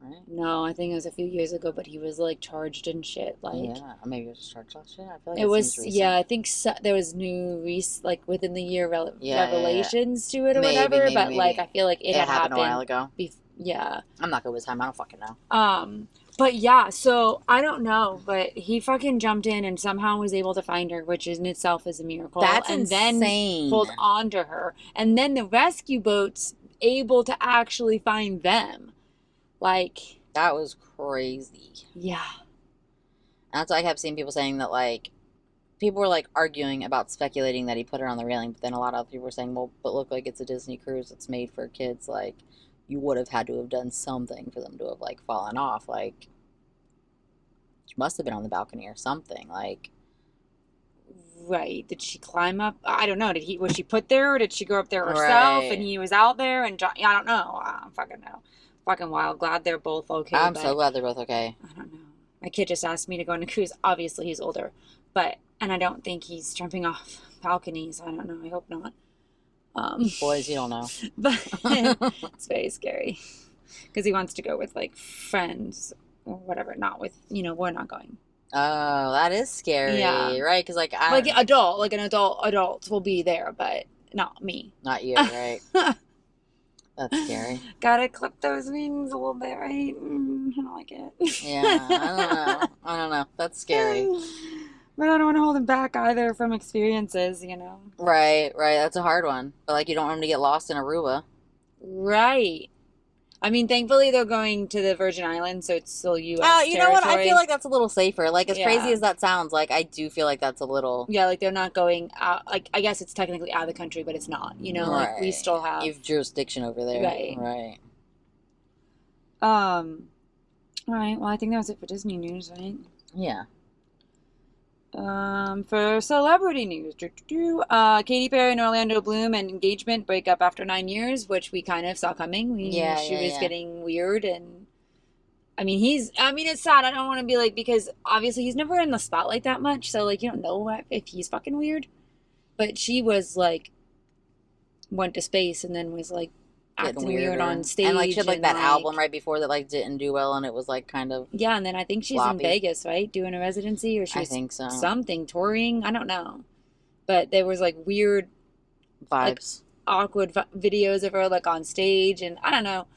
Speaker 1: Right?
Speaker 2: No, I think it was a few years ago, but he was, like, charged and shit. Like,
Speaker 1: yeah, maybe it was charged last year. I feel like
Speaker 2: it was. Yeah, I think there was new, like, within the year revelations to it or whatever. But like, I feel like it had happened
Speaker 1: a while ago.
Speaker 2: Yeah,
Speaker 1: I'm not good with time. I don't fucking know.
Speaker 2: But yeah, so I don't know, but he fucking jumped in and somehow was able to find her, which in itself is a miracle.
Speaker 1: That's insane.
Speaker 2: Then pulled onto her, and then the rescue boat's able to actually find them. Like,
Speaker 1: that was crazy.
Speaker 2: Yeah.
Speaker 1: And that's why I kept seeing people saying that, like, people were, like, arguing about speculating that he put her on the railing, but then a lot of people were saying, well, but look, like, it's a Disney cruise, it's made for kids, like, you would have had to have done something for them to have, like, fallen off, like, she must have been on the balcony or something, like.
Speaker 2: Right. Did she climb up? I don't know. Was she put there, or did she go up there herself, and he was out there, and I don't know. I don't fucking know. Fucking wild. Glad they're both okay.
Speaker 1: I'm so glad they're both okay.
Speaker 2: I don't know. My kid just asked me to go on a cruise. Obviously, he's older, and I don't think he's jumping off balconies. I don't know. I hope not.
Speaker 1: Boys, you don't know.
Speaker 2: But it's very scary because he wants to go with, like, friends or whatever. Not with, we're not going.
Speaker 1: Oh, that is scary. Yeah. Right? Because, like,
Speaker 2: adults will be there, but not me.
Speaker 1: Not you, right? That's scary.
Speaker 2: Gotta clip those wings a little bit, right? I don't like it.
Speaker 1: Yeah, I don't know. That's scary.
Speaker 2: But I don't want to hold him back either from experiences,
Speaker 1: Right. That's a hard one. But, like, you don't want him to get lost in Aruba.
Speaker 2: Right. I mean, thankfully they're going to the Virgin Islands, so it's still U.S. territory.
Speaker 1: You know what? I feel like that's a little safer. Like, as crazy as that sounds, like, I do feel like that's a little...
Speaker 2: Yeah, like, they're not going out... Like, I guess it's technically out of the country, but it's not,
Speaker 1: Right.
Speaker 2: Like, we still have...
Speaker 1: You have jurisdiction over there. Right.
Speaker 2: All right, well, I think that was it for Disney news, right?
Speaker 1: Yeah.
Speaker 2: For celebrity news, Katy Perry and Orlando Bloom and engagement break up after 9 years, which we kind of saw coming. She was getting weird, and I mean, it's sad. I don't want to be like, because obviously he's never in the spotlight that much, so, like, you don't know if he's fucking weird. But she was, like, went to space and then was, like, acting weird on stage.
Speaker 1: And, like, she had, like, that album right before that, like, didn't do well, and it was, like, kind of...
Speaker 2: Yeah, and then I think she's in Vegas, right? Doing a residency, or she's...
Speaker 1: I think so.
Speaker 2: Something, touring, I don't know. But there was, like, weird...
Speaker 1: vibes.
Speaker 2: Like, awkward videos of her, like, on stage, and I don't know.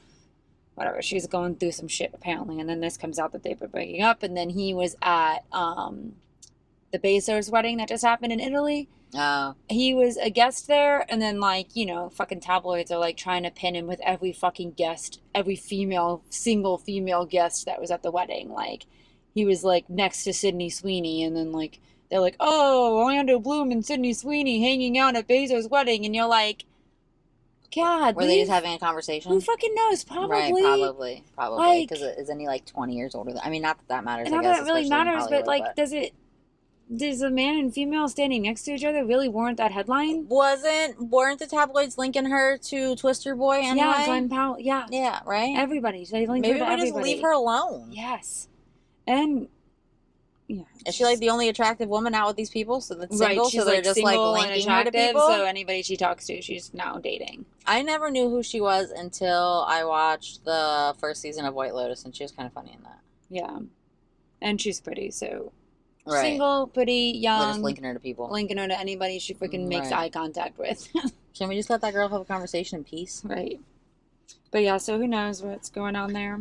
Speaker 2: Whatever, she's going through some shit, apparently, and then this comes out that they were breaking up, and then he was at, the Bezos wedding that just happened in Italy.
Speaker 1: Oh.
Speaker 2: He was a guest there, and then, like, fucking tabloids are, like, trying to pin him with every fucking guest, every single female guest that was at the wedding. Like, he was, like, next to Sydney Sweeney, and then, like, they're like, oh, Orlando Bloom and Sydney Sweeney hanging out at Bezos' wedding, and you're like, God,
Speaker 1: Were they just having a conversation?
Speaker 2: Who fucking knows?
Speaker 1: Right,
Speaker 2: Probably.
Speaker 1: probably.
Speaker 2: Like,
Speaker 1: Because isn't he like 20 years older than? I mean, not that that matters.
Speaker 2: and
Speaker 1: I
Speaker 2: not that
Speaker 1: guess,
Speaker 2: it really
Speaker 1: especially in
Speaker 2: matters, but
Speaker 1: Hollywood.
Speaker 2: like, does a man and female standing next to each other really warrant that headline?
Speaker 1: Weren't the tabloids linking her to Twister Boy anyway?
Speaker 2: Yeah, Glenn Powell. Yeah.
Speaker 1: Yeah, right?
Speaker 2: Everybody. They linked
Speaker 1: Maybe
Speaker 2: her to
Speaker 1: we just
Speaker 2: everybody.
Speaker 1: leave her alone.
Speaker 2: Yes. And yeah.
Speaker 1: Is she like the only attractive woman out with these people? So that's
Speaker 2: Right,
Speaker 1: single,
Speaker 2: she's
Speaker 1: so they're
Speaker 2: like
Speaker 1: just like
Speaker 2: single and
Speaker 1: linking her to
Speaker 2: attractive,
Speaker 1: people.
Speaker 2: so anybody she talks to, she's now dating.
Speaker 1: I never knew who she was until I watched the first season of White Lotus, and she was kind of funny in that.
Speaker 2: Yeah. And she's pretty, so
Speaker 1: Right.
Speaker 2: single, pretty,
Speaker 1: They're
Speaker 2: young.
Speaker 1: just linking her to people.
Speaker 2: Linking her to anybody she freaking makes
Speaker 1: Right.
Speaker 2: eye contact with.
Speaker 1: Can we just let that girl have a conversation in peace?
Speaker 2: Right. But yeah, so who knows what's going on there.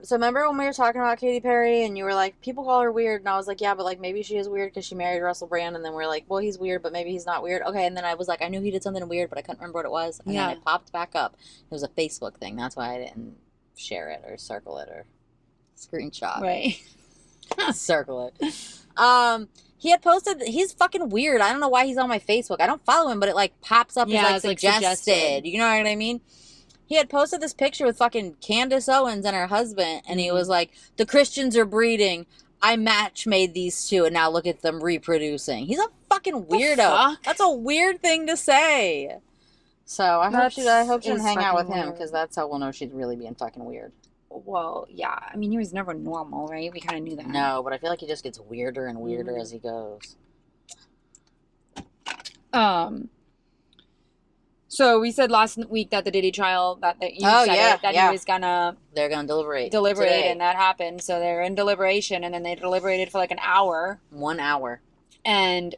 Speaker 1: So remember when we were talking about Katy Perry and you were like, people call her weird, and I was like, yeah, but like maybe she is weird because she married Russell Brand, and then we're like, well, he's weird, but maybe he's not weird. Okay, and then I was like, I knew he did something weird, but I couldn't remember what it was, and then it popped back up. It was a Facebook thing. That's why I didn't share it or circle it or screenshot.
Speaker 2: Right.
Speaker 1: Circle it. He had posted, he's fucking weird. I don't know why he's on my Facebook. I don't follow him, but it like pops up as like suggested. You know what I mean? He had posted this picture with fucking Candace Owens and her husband, and he was like, the Christians are breeding. I match made these two, and now look at them reproducing. He's a fucking weirdo. That's a weird thing to say. So I hope she doesn't hang out with him, because that's how we'll know she's really being fucking weird.
Speaker 2: Well, yeah. I mean, he was never normal, right? We kind of knew that.
Speaker 1: No, but I feel like he just gets weirder and weirder as he goes.
Speaker 2: So we said last week that the Diddy trial that he he was
Speaker 1: they're gonna deliberate
Speaker 2: today. And that happened. So they're in deliberation, and then they deliberated for like an hour.
Speaker 1: 1 hour.
Speaker 2: And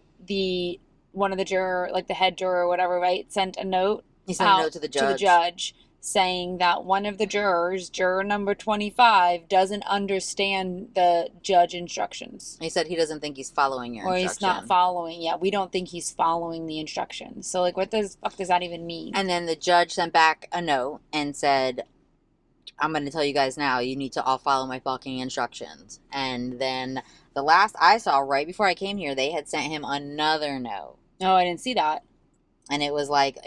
Speaker 2: one of the juror, like the head juror or whatever, right, sent a note.
Speaker 1: He sent a note to the judge
Speaker 2: saying that one of the jurors, juror number 25, doesn't understand the judge instructions.
Speaker 1: He said he doesn't think he's following your instructions.
Speaker 2: Or he's not following. Yeah, we don't think he's following the instructions. So, like, what the fuck does that even mean?
Speaker 1: And then the judge sent back a note and said, I'm going to tell you guys now, you need to all follow my fucking instructions. And then the last I saw, right before I came here, they had sent him another note.
Speaker 2: Oh, I didn't see that.
Speaker 1: And it was like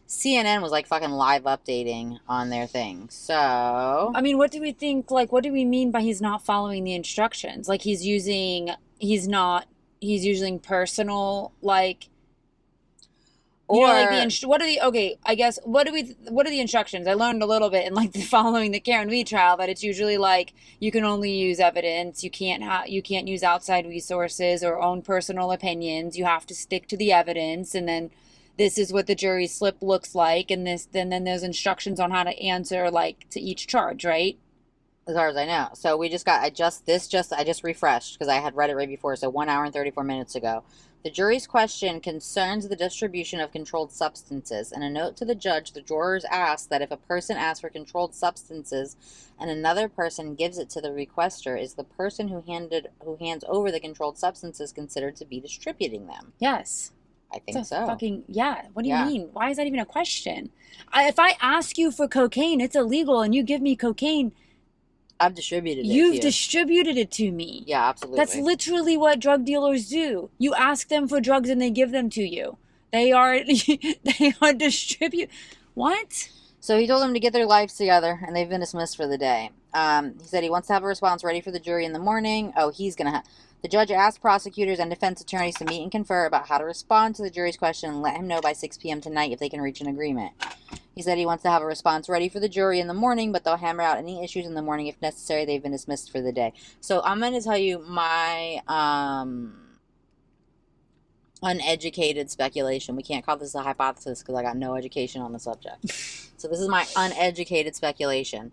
Speaker 1: CNN was like fucking live updating on their thing. So
Speaker 2: I mean, what do we think, like, what do we mean by he's not following the instructions? Like, he's using personal, like, or like what are the instructions? I learned a little bit in like the following the Karen V trial that it's usually like you can only use evidence, you can't use outside resources or own personal opinions. You have to stick to the evidence, and then this is what the jury slip looks like, and then there's instructions on how to answer like to each charge, right?
Speaker 1: As far as I know. So I just refreshed because I had read it right before, so 1 hour and 34 minutes ago. The jury's question concerns the distribution of controlled substances. In a note to the judge, the jurors asked that if a person asks for controlled substances and another person gives it to the requester, is the person who hands over the controlled substances considered to be distributing them?
Speaker 2: Yes.
Speaker 1: I think so.
Speaker 2: Fucking, yeah. What do you mean? Why is that even a question? If I ask you for cocaine, it's illegal, and you give me cocaine,
Speaker 1: I've distributed it.
Speaker 2: You've distributed it to me.
Speaker 1: Yeah, absolutely.
Speaker 2: That's literally what drug dealers do. You ask them for drugs and they give them to you. They are distribute. What?
Speaker 1: So he told them to get their lives together, and they've been dismissed for the day. He said he wants to have a response ready for the jury in the morning. The judge asked prosecutors and defense attorneys to meet and confer about how to respond to the jury's question and let him know by 6 p.m. tonight if they can reach an agreement. He said he wants to have a response ready for the jury in the morning, but they'll hammer out any issues in the morning if necessary. They've been dismissed for the day. So I'm going to tell you my uneducated speculation. We can't call this a hypothesis because I got no education on the subject. So this is my uneducated speculation.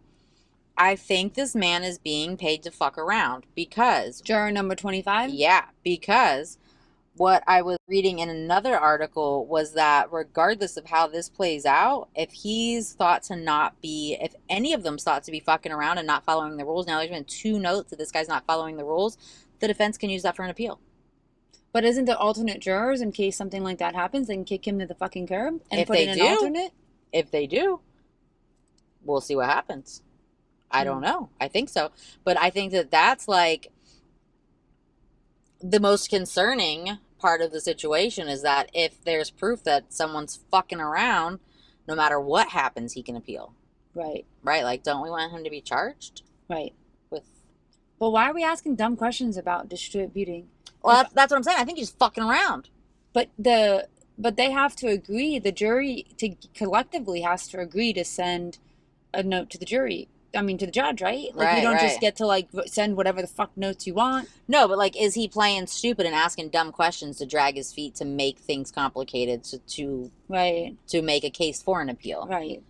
Speaker 1: I think this man is being paid to fuck around because...
Speaker 2: Juror number 25?
Speaker 1: Yeah, because what I was reading in another article was that regardless of how this plays out, if any of them's thought to be fucking around and not following the rules, now there's been 2 notes that this guy's not following the rules, the defense can use that for an appeal.
Speaker 2: But isn't there alternate jurors in case something like that happens? They can kick him to the fucking curb and put in an alternate?
Speaker 1: If they do, we'll see what happens. I don't know. I think so. But I think that's like, the most concerning part of the situation is that if there's proof that someone's fucking around, no matter what happens, he can appeal.
Speaker 2: Right.
Speaker 1: Right? Like, don't we want him to be charged?
Speaker 2: Right.
Speaker 1: With.
Speaker 2: But why are we asking dumb questions about distributing?
Speaker 1: Well, that's what I'm saying. I think he's fucking around.
Speaker 2: But they have to agree. The jury collectively has to agree to send a note to the jury. I mean, to the judge, right? Like, you don't just get to, like, send whatever the fuck notes you want.
Speaker 1: No, but, like, is he playing stupid and asking dumb questions to drag his feet to make things complicated to make a case for an appeal?
Speaker 2: Right.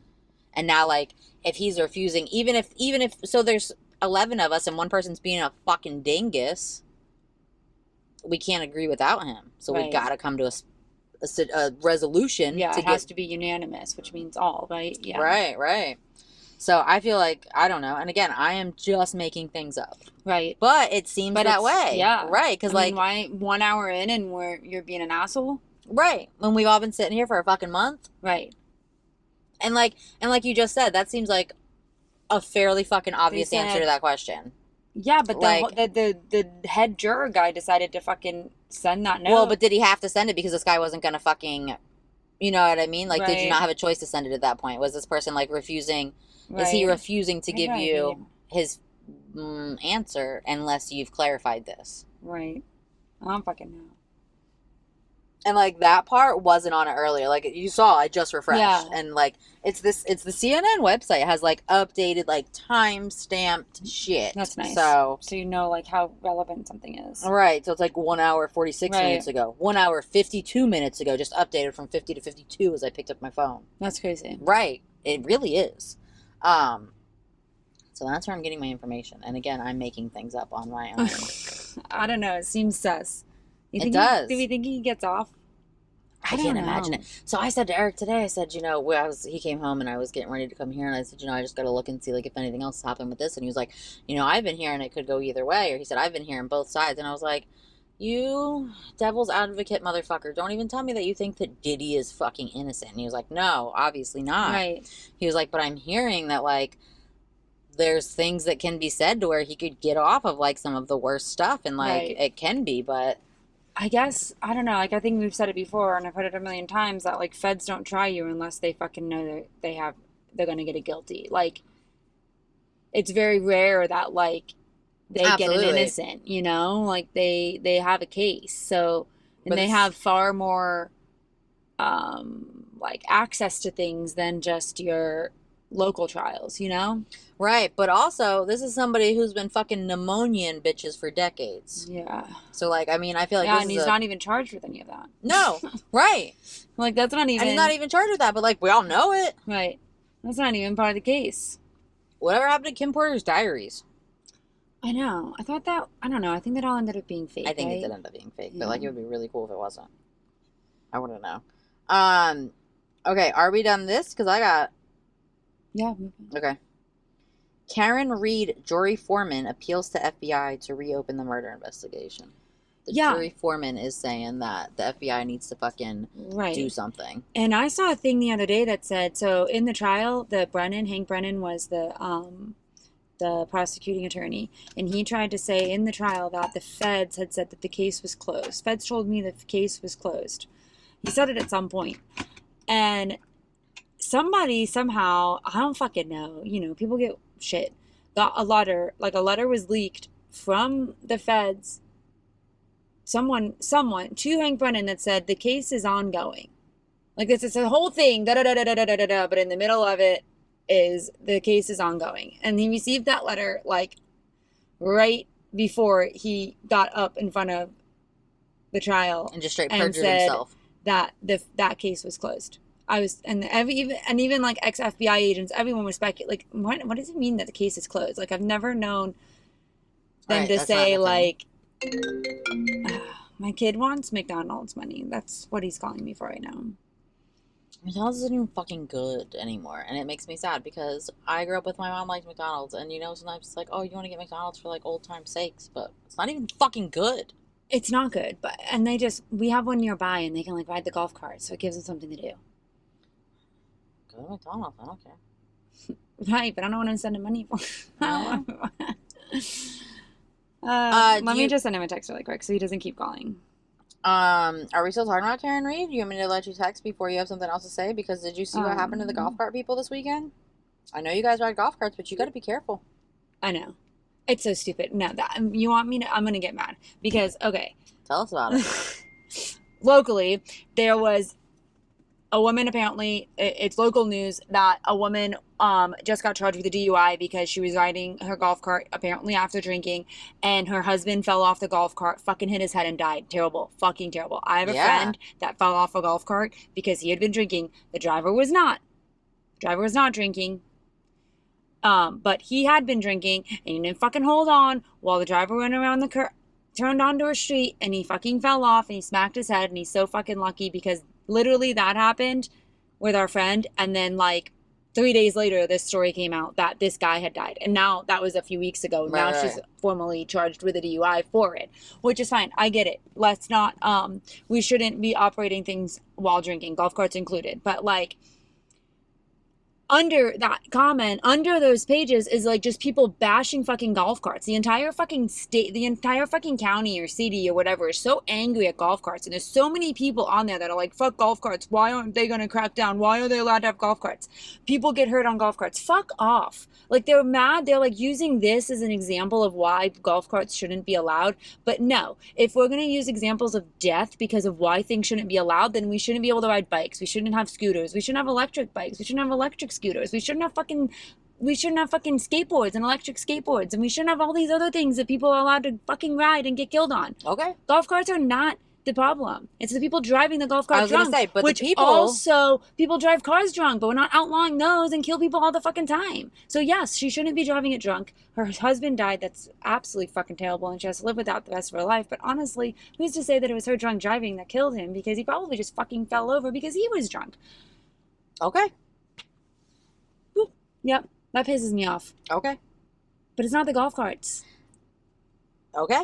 Speaker 1: And now, like, if he's refusing, even if, so there's 11 of us and one person's being a fucking dingus, we can't agree without him. So we gotta come to a resolution.
Speaker 2: Yeah, it has to be unanimous, which means all, right? Yeah.
Speaker 1: Right. So I feel like, I don't know. And again, I am just making things up.
Speaker 2: Right.
Speaker 1: But it seems that way.
Speaker 2: Yeah.
Speaker 1: Right. Because, like,
Speaker 2: why 1 hour in and you're being an asshole?
Speaker 1: Right. When we've all been sitting here for a fucking month.
Speaker 2: Right.
Speaker 1: And like you just said, that seems like a fairly fucking obvious answer to that question.
Speaker 2: Yeah, but the head juror guy decided to fucking send that note.
Speaker 1: Well, but did he have to send it because this guy wasn't going to fucking, you know what I mean? Like, did you not have a choice to send it at that point? Was this person, like, refusing? Right. Is he refusing to give you his answer unless you've clarified this?
Speaker 2: Right. I don't fucking know.
Speaker 1: And, like, that part wasn't on it earlier. Like, you saw, I just refreshed. Yeah. And, like, it's the CNN website. It has, like, updated, like, time-stamped shit.
Speaker 2: That's nice.
Speaker 1: So
Speaker 2: you know, like, how relevant something is.
Speaker 1: Right. So it's, like, 1 hour, 46 minutes ago. 1 hour, 52 minutes ago. Just updated from 50 to 52 as I picked up my phone.
Speaker 2: That's crazy.
Speaker 1: Right. It really is. So that's where I'm getting my information. And, again, I'm making things up on my own.
Speaker 2: I don't know. It seems sus.
Speaker 1: It does.
Speaker 2: Do we think he gets off?
Speaker 1: I can't imagine it. So I said to Eric today, I said, you know, he came home and I was getting ready to come here and I said, you know, I just got to look and see, like, if anything else happened with this. And he was like, you know, I've been here and it could go either way. Or he said, I've been here on both sides. And I was like, you devil's advocate motherfucker, don't even tell me that you think that Diddy is fucking innocent. And he was like, no, obviously not.
Speaker 2: Right.
Speaker 1: He was like, but I'm hearing that, like, there's things that can be said to where he could get off of, like, some of the worst stuff. And, like, it can be, but
Speaker 2: I guess, I don't know, like, I think we've said it before, and I've heard it a million times, that, like, feds don't try you unless they fucking know that they're gonna get a guilty. Like, it's very rare that, like, they get an innocent, you know? Like, they have a case, so, and they have far more, like, access to things than just your local trials, you know?
Speaker 1: Right, but also, this is somebody who's been fucking pneumonia bitches for decades.
Speaker 2: Yeah.
Speaker 1: So, like, I mean, I feel like
Speaker 2: and he's not even charged with any of that.
Speaker 1: No, right.
Speaker 2: Like, that's not even...
Speaker 1: And he's not even charged with that, but, like, we all know it.
Speaker 2: Right. That's not even part of the case.
Speaker 1: Whatever happened to Kim Porter's diaries?
Speaker 2: I know. I thought that... I don't know. I think that all ended up being fake,
Speaker 1: I think
Speaker 2: right?
Speaker 1: it did end up being fake, but, like, it would be really cool if it wasn't. I wouldn't know. Okay, are we done this? Because I got...
Speaker 2: Yeah.
Speaker 1: Okay. Karen Reed, jury foreman, appeals to FBI to reopen the murder investigation. The jury foreman is saying that the FBI needs to fucking do something.
Speaker 2: And I saw a thing the other day that said, so in the trial, Hank Brennan was the prosecuting attorney, and he tried to say in the trial that the feds had said that the case was closed. Feds told me the case was closed. He said it at some point. And somebody somehow, I don't fucking know, you know, people get shit, got a letter was leaked from the feds, someone to Hank Brennan that said the case is ongoing. Like, this is a whole thing, but in the middle of it is the case is ongoing. And he received that letter, like, right before he got up in front of the trial
Speaker 1: and just straight perjured himself
Speaker 2: that that case was closed. Even like ex-FBI agents, everyone was speculating, like, what does it mean that the case is closed? Like, I've never known them to say, like, my kid wants McDonald's money. That's what he's calling me for right now.
Speaker 1: McDonald's isn't even fucking good anymore, and it makes me sad because I grew up with my mom liked McDonald's, and, you know, sometimes it's like, oh, you want to get McDonald's for, like, old time's sakes, but it's not even fucking good.
Speaker 2: It's not good, but, and we have one nearby, and they can, like, ride the golf cart, so it gives them something to do.
Speaker 1: Go to McDonald's, I don't care.
Speaker 2: Right, but I don't want to send him money for
Speaker 1: Yeah.
Speaker 2: Let me just send him a text really quick so he doesn't keep calling.
Speaker 1: Are we still talking about Karen Reed? Do you want me to let you text before you have something else to say? Because did you see what happened to the golf cart people this weekend? I know you guys ride golf carts, but you got to be careful.
Speaker 2: I know. It's so stupid. No, you want me to? I'm gonna get mad because okay.
Speaker 1: Tell us about it.
Speaker 2: Locally, there was a woman. Apparently, it's local news that a woman just got charged with a DUI because she was riding her golf cart apparently after drinking, and her husband fell off the golf cart, fucking hit his head and died. Terrible, fucking terrible. I have a friend that fell off a golf cart because he had been drinking. The driver was not. Driver was not drinking. But he had been drinking and he didn't fucking hold on while the driver went around the curve, turned onto a street, and he fucking fell off and he smacked his head, and he's so fucking lucky because literally that happened with our friend, and then like 3 days later this story came out that this guy had died, and now that was a few weeks ago. Now she's formally charged with a DUI for it, which is fine. I get it. Let's not we shouldn't be operating things while drinking, golf carts included, but like under that comment, under those pages is like just people bashing fucking golf carts. The entire fucking state, the entire fucking county or city or whatever is so angry at golf carts. And there's so many people on there that are like, fuck golf carts. Why aren't they going to crack down? Why are they allowed to have golf carts? People get hurt on golf carts. Fuck off. Like they're mad. They're like using this as an example of why golf carts shouldn't be allowed. But no, if we're going to use examples of death because of why things shouldn't be allowed, then we shouldn't be able to ride bikes. We shouldn't have scooters. We shouldn't have electric bikes. We shouldn't have electric scooters. We shouldn't have fucking skateboards and electric skateboards, and we shouldn't have all these other things that people are allowed to fucking ride and get killed on.
Speaker 1: Okay.
Speaker 2: Golf carts are not the problem. It's the people driving the golf cart
Speaker 1: I was
Speaker 2: drunk.
Speaker 1: gonna say, but
Speaker 2: which
Speaker 1: the people
Speaker 2: also people drive cars drunk, but we're not outlawing those and kill people all the fucking time. So yes, she shouldn't be driving it drunk. Her husband died. That's absolutely fucking terrible, and she has to live with that the rest of her life. But honestly, who's to say that it was her drunk driving that killed him? Because he probably just fucking fell over because he was drunk.
Speaker 1: Okay.
Speaker 2: Yep, that pisses me off.
Speaker 1: Okay.
Speaker 2: But it's not the golf carts.
Speaker 1: Okay.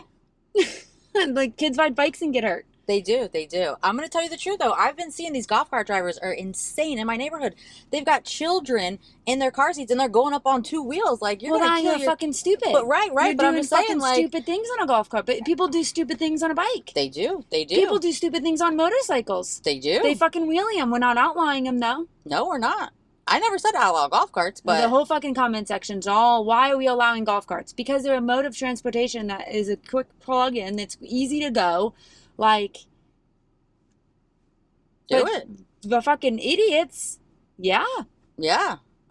Speaker 2: Like, kids ride bikes and get hurt.
Speaker 1: They do. I'm going to tell you the truth, though. I've been seeing these golf cart drivers are insane in my neighborhood. They've got children in their car seats, and they're going up on two wheels. Like, you're going to kill
Speaker 2: you're fucking stupid.
Speaker 1: But right.
Speaker 2: You're
Speaker 1: but I'm just saying, like,
Speaker 2: stupid things on a golf cart. But people do stupid things on a bike.
Speaker 1: They do.
Speaker 2: People do stupid things on motorcycles.
Speaker 1: They do.
Speaker 2: They fucking wheelie them. We're not outlawing them, though.
Speaker 1: No, we're not. I never said outlaw golf carts, but
Speaker 2: the whole fucking comment section's all, why are we allowing golf carts? Because they're a mode of transportation that is a quick plug-in, that's easy to go. Like,
Speaker 1: do it.
Speaker 2: The fucking idiots. Yeah.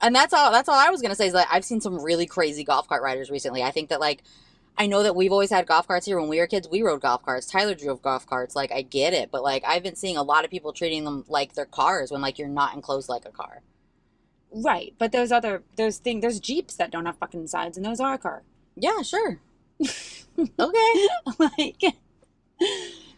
Speaker 1: And that's all I was gonna say is that I've seen some really crazy golf cart riders recently. I think that, like, I know that we've always had golf carts here. When we were kids, we rode golf carts. Tyler drove golf carts. Like, I get it, but like, I've been seeing a lot of people treating them like they're cars when, like, you're not enclosed like a car.
Speaker 2: Right, but there's Jeeps that don't have fucking sides, and those are a car.
Speaker 1: Yeah, sure. Okay.
Speaker 2: Like,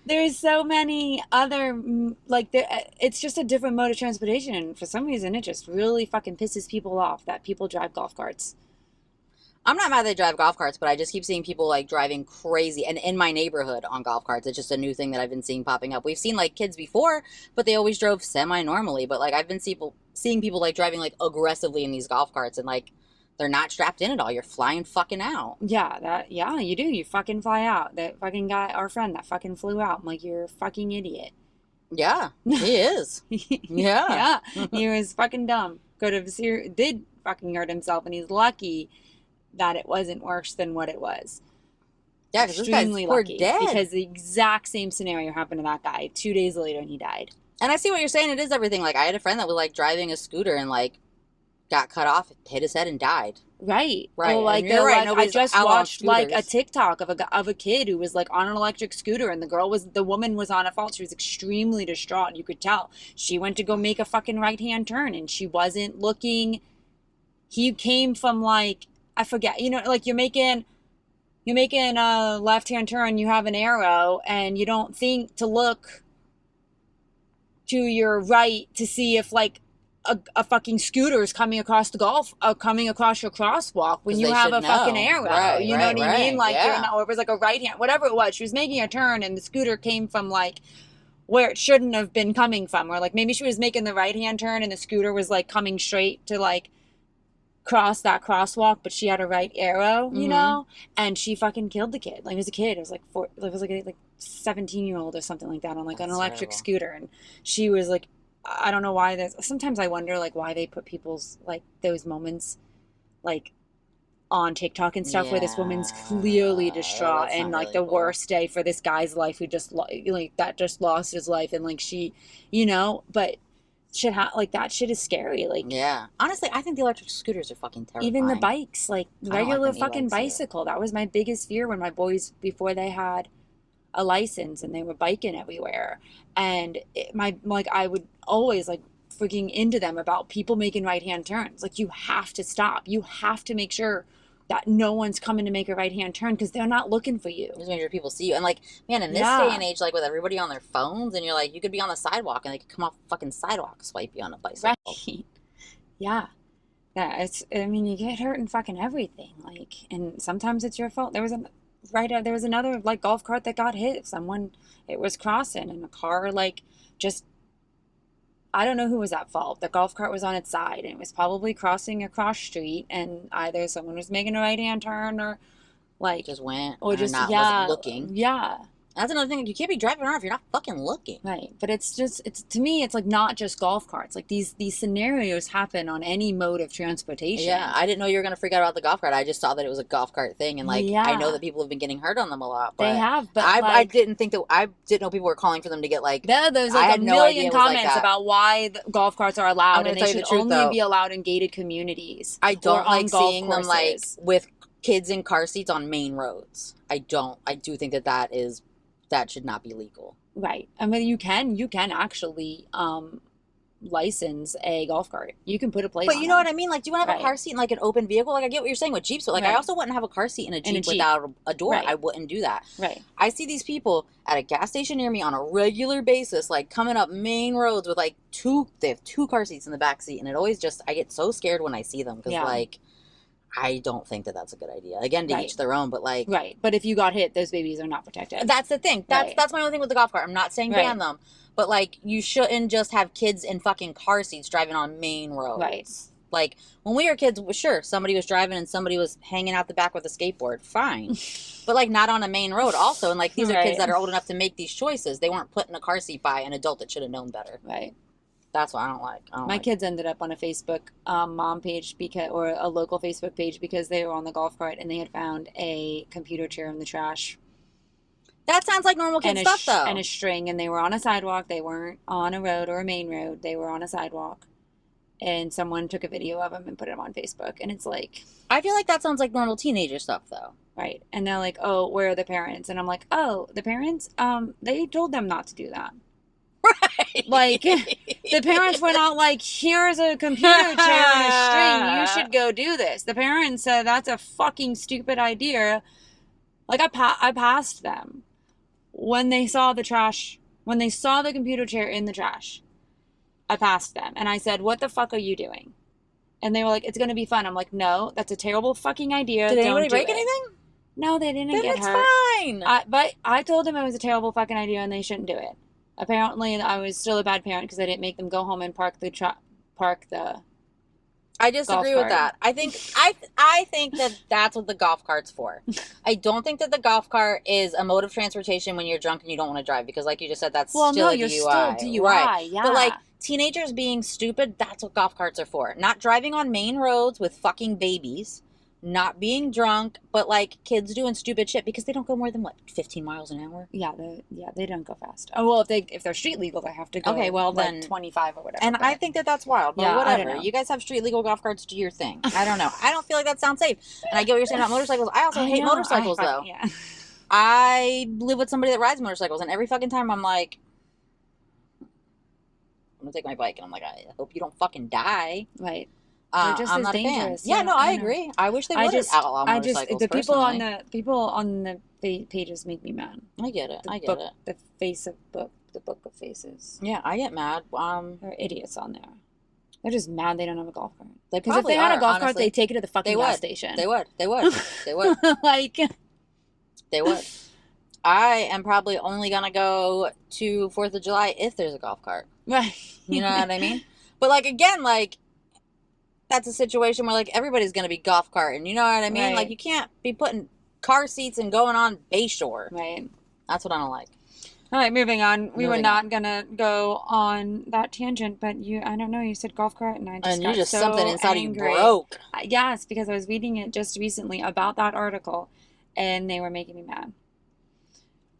Speaker 2: there's so many other, like, it's just a different mode of transportation, and for some reason, it just really fucking pisses people off that people drive golf carts.
Speaker 1: I'm not mad they drive golf carts, but I just keep seeing people, like, driving crazy, and in my neighborhood on golf carts. It's just a new thing that I've been seeing popping up. We've seen, like, kids before, but they always drove semi-normally, but, like, I've been seeing people, like, driving, like, aggressively in these golf carts, and, like, they're not strapped in at all. You're flying fucking out.
Speaker 2: Yeah, you do. You fucking fly out. That fucking guy, our friend, that fucking flew out. I'm like, you're a fucking idiot.
Speaker 1: Yeah, he is.
Speaker 2: Yeah. He was fucking dumb. Did fucking hurt himself, and he's lucky that it wasn't worse than what it was.
Speaker 1: Yeah, because this guy's lucky, dead.
Speaker 2: Because the exact same scenario happened to that guy 2 days later, and he died.
Speaker 1: And I see what you're saying. It is everything. Like, I had a friend that was, like, driving a scooter and, like, got cut off, hit his head, and died.
Speaker 2: Right.
Speaker 1: Well,
Speaker 2: like,
Speaker 1: you're right.
Speaker 2: I just watched like a TikTok of a kid who was, like, on an electric scooter, and the woman was on a fault. She was extremely distraught. You could tell. She went to go make a fucking right-hand turn, and she wasn't looking. He came from, like, I forget, like, you're making a left-hand turn, you have an arrow, and you don't think to look to your right to see if, like, a fucking scooter is coming across your crosswalk when you have a fucking arrow.
Speaker 1: Right,
Speaker 2: you know what I mean? Like,
Speaker 1: yeah.
Speaker 2: or it was like a right hand, whatever it was. She was making a turn, and the scooter came from, like, where it shouldn't have been coming from. Or, like, maybe she was making the right hand turn, and the scooter was, like, coming straight to, like, cross that crosswalk, but she had a right arrow, you
Speaker 1: Mhm.
Speaker 2: know, and she fucking killed the kid. Like, it was a kid. It was like it was like a 17-year-old or something like that on like an
Speaker 1: That's
Speaker 2: electric
Speaker 1: terrible.
Speaker 2: scooter, and she was like, I don't know why. There's sometimes I wonder like why they put people's like those moments like on TikTok and stuff where this woman's clearly distraught
Speaker 1: That's
Speaker 2: and
Speaker 1: not
Speaker 2: like
Speaker 1: really
Speaker 2: the
Speaker 1: cool.
Speaker 2: worst day for this guy's life who just like that just lost his life, and like she, you know, but shit like that shit is scary. Like
Speaker 1: Yeah. Honestly, I think the electric scooters are fucking
Speaker 2: even the
Speaker 1: terrifying.
Speaker 2: bikes, like
Speaker 1: I don't like
Speaker 2: regular
Speaker 1: them
Speaker 2: fucking
Speaker 1: e-bikes either.
Speaker 2: bicycle. That was my biggest fear when my boys before they had a license and they were biking everywhere. And my like I would always like freaking into them about people making right hand turns. Like you have to stop. You have to make sure that no one's coming to make a right hand turn because they're not looking for you.
Speaker 1: Just make sure people see you. And like, man, in this day and
Speaker 2: Yeah.
Speaker 1: age, like with everybody on their phones, and you're like, you could be on the sidewalk and they could come off the fucking sidewalk, swipe you on a bicycle.
Speaker 2: Right. Yeah. Yeah. It's I mean you get hurt in fucking everything. Like and sometimes it's your fault. There was another like golf cart that got hit. Someone it was crossing and a car like just I don't know who was at fault. The golf cart was on its side and it was probably crossing a cross street and either someone was making a right hand turn or like
Speaker 1: Just went
Speaker 2: or
Speaker 1: or
Speaker 2: just
Speaker 1: not wasn't
Speaker 2: yeah
Speaker 1: looking.
Speaker 2: yeah
Speaker 1: That's another thing. You can't be driving around if you're not fucking looking.
Speaker 2: right. But it's just it's to me it's like not just golf carts. Like these scenarios happen on any mode of transportation.
Speaker 1: Yeah, I didn't know you were gonna freak out about the golf cart. I just saw that it was a golf cart thing, and like I know
Speaker 2: Yeah,
Speaker 1: that people have been getting hurt on them a lot,
Speaker 2: they
Speaker 1: but
Speaker 2: have. But
Speaker 1: I
Speaker 2: like
Speaker 1: didn't think that I didn't know people were calling for them to get like.
Speaker 2: there's
Speaker 1: I
Speaker 2: like a
Speaker 1: had no idea
Speaker 2: million
Speaker 1: it was like
Speaker 2: comments
Speaker 1: that.
Speaker 2: about why the golf carts are
Speaker 1: I'm
Speaker 2: allowed
Speaker 1: gonna
Speaker 2: and they
Speaker 1: tell you the
Speaker 2: should
Speaker 1: truth
Speaker 2: only
Speaker 1: though.
Speaker 2: be allowed in gated communities
Speaker 1: I
Speaker 2: or
Speaker 1: don't
Speaker 2: on
Speaker 1: like
Speaker 2: golf
Speaker 1: seeing them like
Speaker 2: courses.
Speaker 1: with kids in car seats on main roads. I don't. I do think that that should not be legal.
Speaker 2: Right. I mean, you can actually license a golf cart. You can put a plate
Speaker 1: But
Speaker 2: on
Speaker 1: you know what
Speaker 2: them.
Speaker 1: I mean? Like, do you want to have a
Speaker 2: Right.
Speaker 1: car seat in like an open vehicle? Like, I get what you're saying with Jeeps, but like, I
Speaker 2: Right.
Speaker 1: also wouldn't have a car seat in a
Speaker 2: In a
Speaker 1: Jeep
Speaker 2: Jeep.
Speaker 1: without a door.
Speaker 2: Right.
Speaker 1: I wouldn't do that.
Speaker 2: Right.
Speaker 1: I see these people at a gas station near me on a regular basis, like coming up main roads with like they have two car seats in the back seat, and it always just, I get so scared when I see them because
Speaker 2: Yeah.
Speaker 1: like, I don't think that that's a good idea. Again, to
Speaker 2: Right.
Speaker 1: each their own, but like,
Speaker 2: Right. But if you got hit, those babies are not protected.
Speaker 1: that's the thing.
Speaker 2: Right.
Speaker 1: That's my only thing with the golf cart. I'm not saying ban
Speaker 2: Right.
Speaker 1: them, but like, you shouldn't just have kids in fucking car seats driving on main roads.
Speaker 2: Right.
Speaker 1: Like when we were kids, sure, somebody was driving and somebody was hanging out the back with a skateboard. Fine. But like not on a main road also. And like these are
Speaker 2: Right.
Speaker 1: kids that are old enough to make these choices. They weren't put in a car seat by an adult that should have known better.
Speaker 2: Right.
Speaker 1: That's what I don't like.
Speaker 2: My kids ended up on a Facebook mom page or a local Facebook page because they were on the golf cart and they had found a computer chair in the trash
Speaker 1: That sounds like normal kid
Speaker 2: and
Speaker 1: stuff though.
Speaker 2: and a string, and they were on a sidewalk. They weren't on a road or a main road. They were on a sidewalk, and someone took a video of them and put them on Facebook. And it's like,
Speaker 1: I feel like that sounds like normal teenager stuff though.
Speaker 2: right? And they're like, "Oh, where are the parents?" And I'm like, "Oh, the parents? They told them not to do that."
Speaker 1: Right.
Speaker 2: Like the parents were not like, "Here's a computer chair and a string. You should go do this." The parents said, "That's a fucking stupid idea." Like I passed them when they saw the trash, when they saw the computer chair in the trash. I passed them and I said, "What the fuck are you doing?" And they were like, "It's gonna be fun." I'm like, "No, that's a terrible fucking idea.
Speaker 1: Did
Speaker 2: Don't
Speaker 1: anybody
Speaker 2: do
Speaker 1: break
Speaker 2: it."
Speaker 1: anything?
Speaker 2: No, they didn't
Speaker 1: Then
Speaker 2: get
Speaker 1: it's
Speaker 2: hurt.
Speaker 1: fine.
Speaker 2: But I told them it was a terrible fucking idea and they shouldn't do it. Apparently, I was still a bad parent because I didn't make them go home and park the.
Speaker 1: I disagree with
Speaker 2: cart.
Speaker 1: that. I think that that's what the golf cart's for. I don't think that the golf cart is a mode of transportation when you're drunk and you don't want to drive because, like you just said, that's
Speaker 2: Well,
Speaker 1: still
Speaker 2: no,
Speaker 1: a
Speaker 2: you're
Speaker 1: DUI.
Speaker 2: still DUI.
Speaker 1: Right.
Speaker 2: Yeah.
Speaker 1: But like teenagers being stupid, that's what golf carts are for. Not driving on main roads with fucking babies, not being drunk, but like kids doing stupid shit because they don't go more than what 15 miles an hour.
Speaker 2: Yeah, they don't go fast. Oh well, if they're street legal, they have to go.
Speaker 1: Okay, well,
Speaker 2: like
Speaker 1: then
Speaker 2: 25 or whatever.
Speaker 1: And
Speaker 2: but-
Speaker 1: I think that that's wild, but
Speaker 2: Yeah, I
Speaker 1: whatever.
Speaker 2: don't know.
Speaker 1: You guys have street legal golf carts, do your thing. I don't know. I don't feel like that sounds safe. And I get what you're saying about motorcycles. I also hate
Speaker 2: know,
Speaker 1: motorcycles, though.
Speaker 2: Yeah.
Speaker 1: I live with somebody that rides motorcycles, and every fucking time I'm like, I'm gonna take my bike, and I'm like, I hope you don't fucking die.
Speaker 2: Right. They're just
Speaker 1: I'm
Speaker 2: as
Speaker 1: not a fan.
Speaker 2: dangerous.
Speaker 1: Yeah,
Speaker 2: Yeah,
Speaker 1: no,
Speaker 2: I
Speaker 1: I
Speaker 2: know.
Speaker 1: agree. I wish they
Speaker 2: I
Speaker 1: would
Speaker 2: just,
Speaker 1: outlaw
Speaker 2: I just
Speaker 1: motorcycles.
Speaker 2: the
Speaker 1: personally.
Speaker 2: people on the pages make me mad.
Speaker 1: I get it.
Speaker 2: The
Speaker 1: I get
Speaker 2: book,
Speaker 1: it.
Speaker 2: the face of book, the book of faces.
Speaker 1: Yeah, I get mad.
Speaker 2: There are idiots on there. They're just mad they don't have a golf cart.
Speaker 1: They
Speaker 2: Because if
Speaker 1: probably
Speaker 2: they had
Speaker 1: are,
Speaker 2: a golf cart,
Speaker 1: honestly.
Speaker 2: they'd take it to the fucking
Speaker 1: They
Speaker 2: gas
Speaker 1: would.
Speaker 2: station.
Speaker 1: They would. They would. They would.
Speaker 2: Like,
Speaker 1: They would. I am probably only gonna go to 4th of July if there's a golf cart.
Speaker 2: right.
Speaker 1: You know what I mean? But like again, like that's a situation where like everybody's gonna be golf carting. You know what I mean?
Speaker 2: Right.
Speaker 1: Like you can't be putting car seats and going on Bayshore.
Speaker 2: Right.
Speaker 1: That's what I don't like.
Speaker 2: All right, moving on. We were
Speaker 1: Moving
Speaker 2: not gonna go on that tangent, but I don't know, you said golf cart, and I just
Speaker 1: And
Speaker 2: got
Speaker 1: you just
Speaker 2: so
Speaker 1: something inside
Speaker 2: angry.
Speaker 1: of you broke.
Speaker 2: Yes, because I was reading it just recently about that article, and they were making me mad.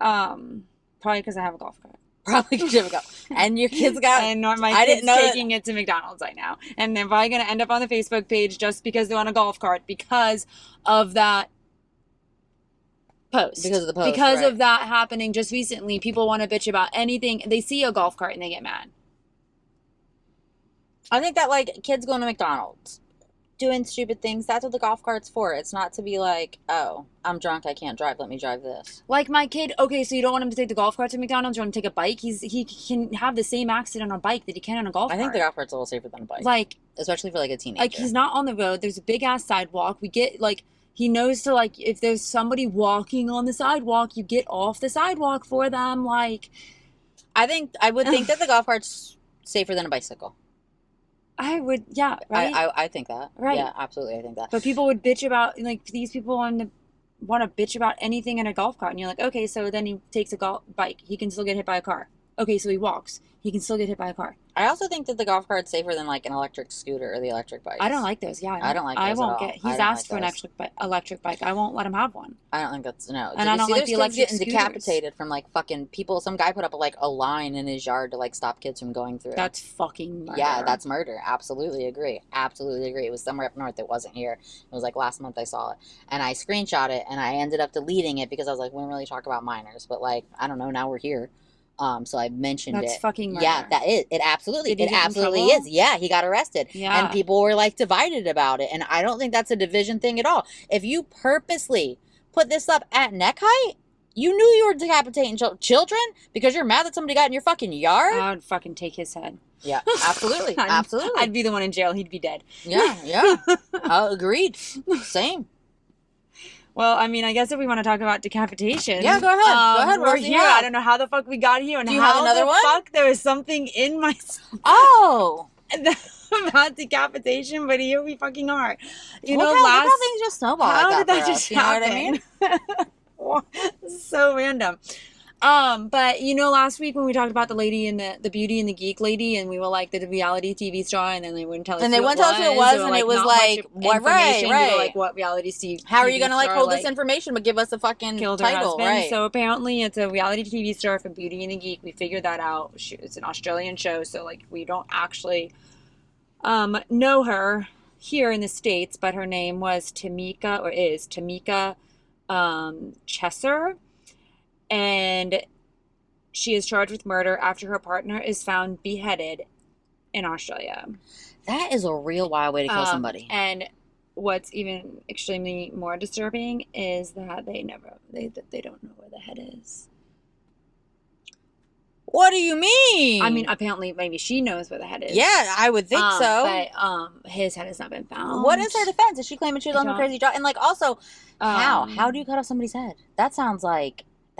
Speaker 2: Probably because I have a golf cart.
Speaker 1: Probably because you have a golf. And your kids got.
Speaker 2: And my
Speaker 1: I
Speaker 2: kid's
Speaker 1: didn't know
Speaker 2: taking it to McDonald's right now, and they're probably gonna end up on the Facebook page just because they're on a golf cart because of that post.
Speaker 1: Because of the post,
Speaker 2: Because
Speaker 1: right.
Speaker 2: of that happening just recently, people want to bitch about anything. They see a golf cart and they get mad.
Speaker 1: I think that like kids going to McDonald's, doing stupid things. That's what the golf cart's for. It's not to be like, oh, I'm drunk, I can't drive. Let me drive this.
Speaker 2: Like my kid. Okay, so you don't want him to take the golf cart to McDonald's. You want him to take a bike. He can have the same accident on a bike that he can on a golf cart.
Speaker 1: I think the golf cart's a little safer than a bike.
Speaker 2: Like,
Speaker 1: especially for like a teenager.
Speaker 2: like he's not on the road. There's a big ass sidewalk. We get like. He knows to, like, if there's somebody walking on the sidewalk, you get off the sidewalk for them. Like,
Speaker 1: I would think that the golf cart's safer than a bicycle.
Speaker 2: I would, yeah, right?
Speaker 1: I think that.
Speaker 2: Right.
Speaker 1: Yeah, absolutely, I think that.
Speaker 2: But people would bitch about, like, these people want to bitch about anything in a golf cart. And you're like, okay, so then he takes a bike. He can still get hit by a car. Okay, so he walks. He can still get hit by a car.
Speaker 1: I also think that the golf cart's safer than like an electric scooter or the electric bike.
Speaker 2: I don't like those. Yeah,
Speaker 1: I don't like those
Speaker 2: I won't
Speaker 1: at all.
Speaker 2: get. He's asked for an electric bike. I won't let him have one.
Speaker 1: I don't think that's no.
Speaker 2: And I don't like the electric
Speaker 1: getting decapitated from like fucking people. Some guy put up like a line in his yard to like stop kids from going through.
Speaker 2: That's fucking murder.
Speaker 1: Yeah, that's murder. Absolutely agree. Absolutely agree. It was somewhere up north. It wasn't here. It was like last month I saw it, and I screenshot it, and I ended up deleting it because I was like, we don't really talk about minors, but like I don't know. Now we're here. So I mentioned
Speaker 2: That's
Speaker 1: it.
Speaker 2: fucking murder.
Speaker 1: Yeah, that is. It absolutely.
Speaker 2: Did he
Speaker 1: It
Speaker 2: get in
Speaker 1: absolutely
Speaker 2: trouble?
Speaker 1: is. Yeah, he got arrested.
Speaker 2: Yeah.
Speaker 1: And people were like divided about it. And I don't think that's a division thing at all. If you purposely put this up at neck height, you knew you were decapitating children because you're mad that somebody got in your fucking yard.
Speaker 2: I would fucking take his head.
Speaker 1: Yeah, absolutely, absolutely.
Speaker 2: I'd be the one in jail. He'd be dead.
Speaker 1: Yeah, yeah. Agreed. Same.
Speaker 2: Well, I mean, I guess if we want to talk about decapitation.
Speaker 1: Yeah, go ahead. Go ahead.
Speaker 2: We're here. I don't know how the fuck we got here. And
Speaker 1: Do you
Speaker 2: how
Speaker 1: have another
Speaker 2: the
Speaker 1: one?
Speaker 2: fuck there was something in my
Speaker 1: Oh.
Speaker 2: about decapitation, but here we fucking are. You
Speaker 1: Look
Speaker 2: know,
Speaker 1: how things just snowball
Speaker 2: how
Speaker 1: like
Speaker 2: did
Speaker 1: that
Speaker 2: that
Speaker 1: for
Speaker 2: just
Speaker 1: us, you know
Speaker 2: happen?
Speaker 1: what I mean?
Speaker 2: So random. But you know, last week when we talked about the lady and the Beauty and the Geek lady, and we were like the reality TV star, and then they wouldn't tell us.
Speaker 1: And they
Speaker 2: who
Speaker 1: wouldn't tell us who it was,
Speaker 2: They were
Speaker 1: and it was
Speaker 2: not
Speaker 1: like,
Speaker 2: much
Speaker 1: what,
Speaker 2: information.
Speaker 1: right.
Speaker 2: We were like, what reality TV?
Speaker 1: How are you gonna like
Speaker 2: star,
Speaker 1: hold this information but give us a fucking
Speaker 2: killed her
Speaker 1: title,
Speaker 2: husband?
Speaker 1: right?
Speaker 2: So apparently, it's a reality TV star from Beauty and the Geek. We figured that out. It's an Australian show, so like we don't actually know her here in the States, but her name was Tamika, or is Tamika Chesser, and she is charged with murder after her partner is found beheaded in Australia.
Speaker 1: That is a real wild way to kill somebody.
Speaker 2: And what's even extremely more disturbing is that they don't know where the head is.
Speaker 1: What do you mean?
Speaker 2: I mean, apparently, maybe she knows where the head is.
Speaker 1: Yeah, I would think so.
Speaker 2: But his head has not been found.
Speaker 1: What is her defense? Is she claiming she was on a crazy job? And like, also, how? How do you cut off somebody's head? That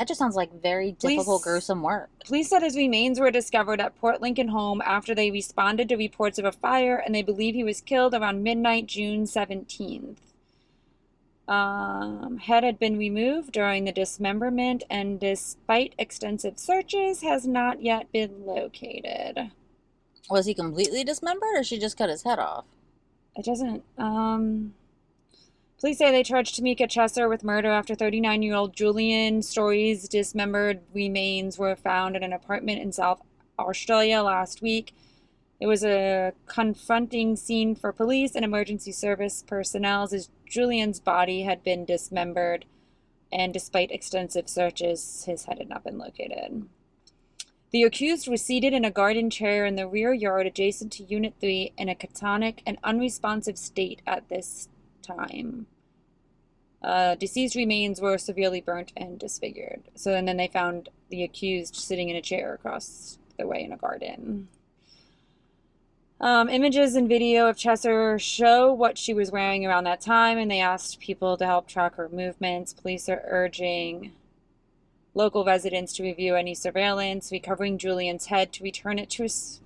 Speaker 1: just sounds like very difficult, gruesome work.
Speaker 2: Police said his remains were discovered at Port Lincoln home after they responded to reports of a fire, and they believe he was killed around midnight, June 17th. Head had been removed during the dismemberment, and despite extensive searches, has not yet been located.
Speaker 1: Was he completely dismembered, or she just cut his head off?
Speaker 2: It doesn't, Police say they charged Tamika Chesser with murder after 39-year-old Julian Story's dismembered remains were found in an apartment in South Australia last week. It was a confronting scene for police and emergency service personnel as Julian's body had been dismembered, and despite extensive searches, his head had not been located. The accused was seated in a garden chair in the rear yard adjacent to Unit 3 in a catatonic and unresponsive state at this time. Deceased remains were severely burnt and disfigured. So, and then they found the accused sitting in a chair across the way in a garden. Images and video of Chesser show what she was wearing around that time, and they asked people to help track her movements. Police are urging local residents to review any surveillance, recovering Julian's head to return it to his...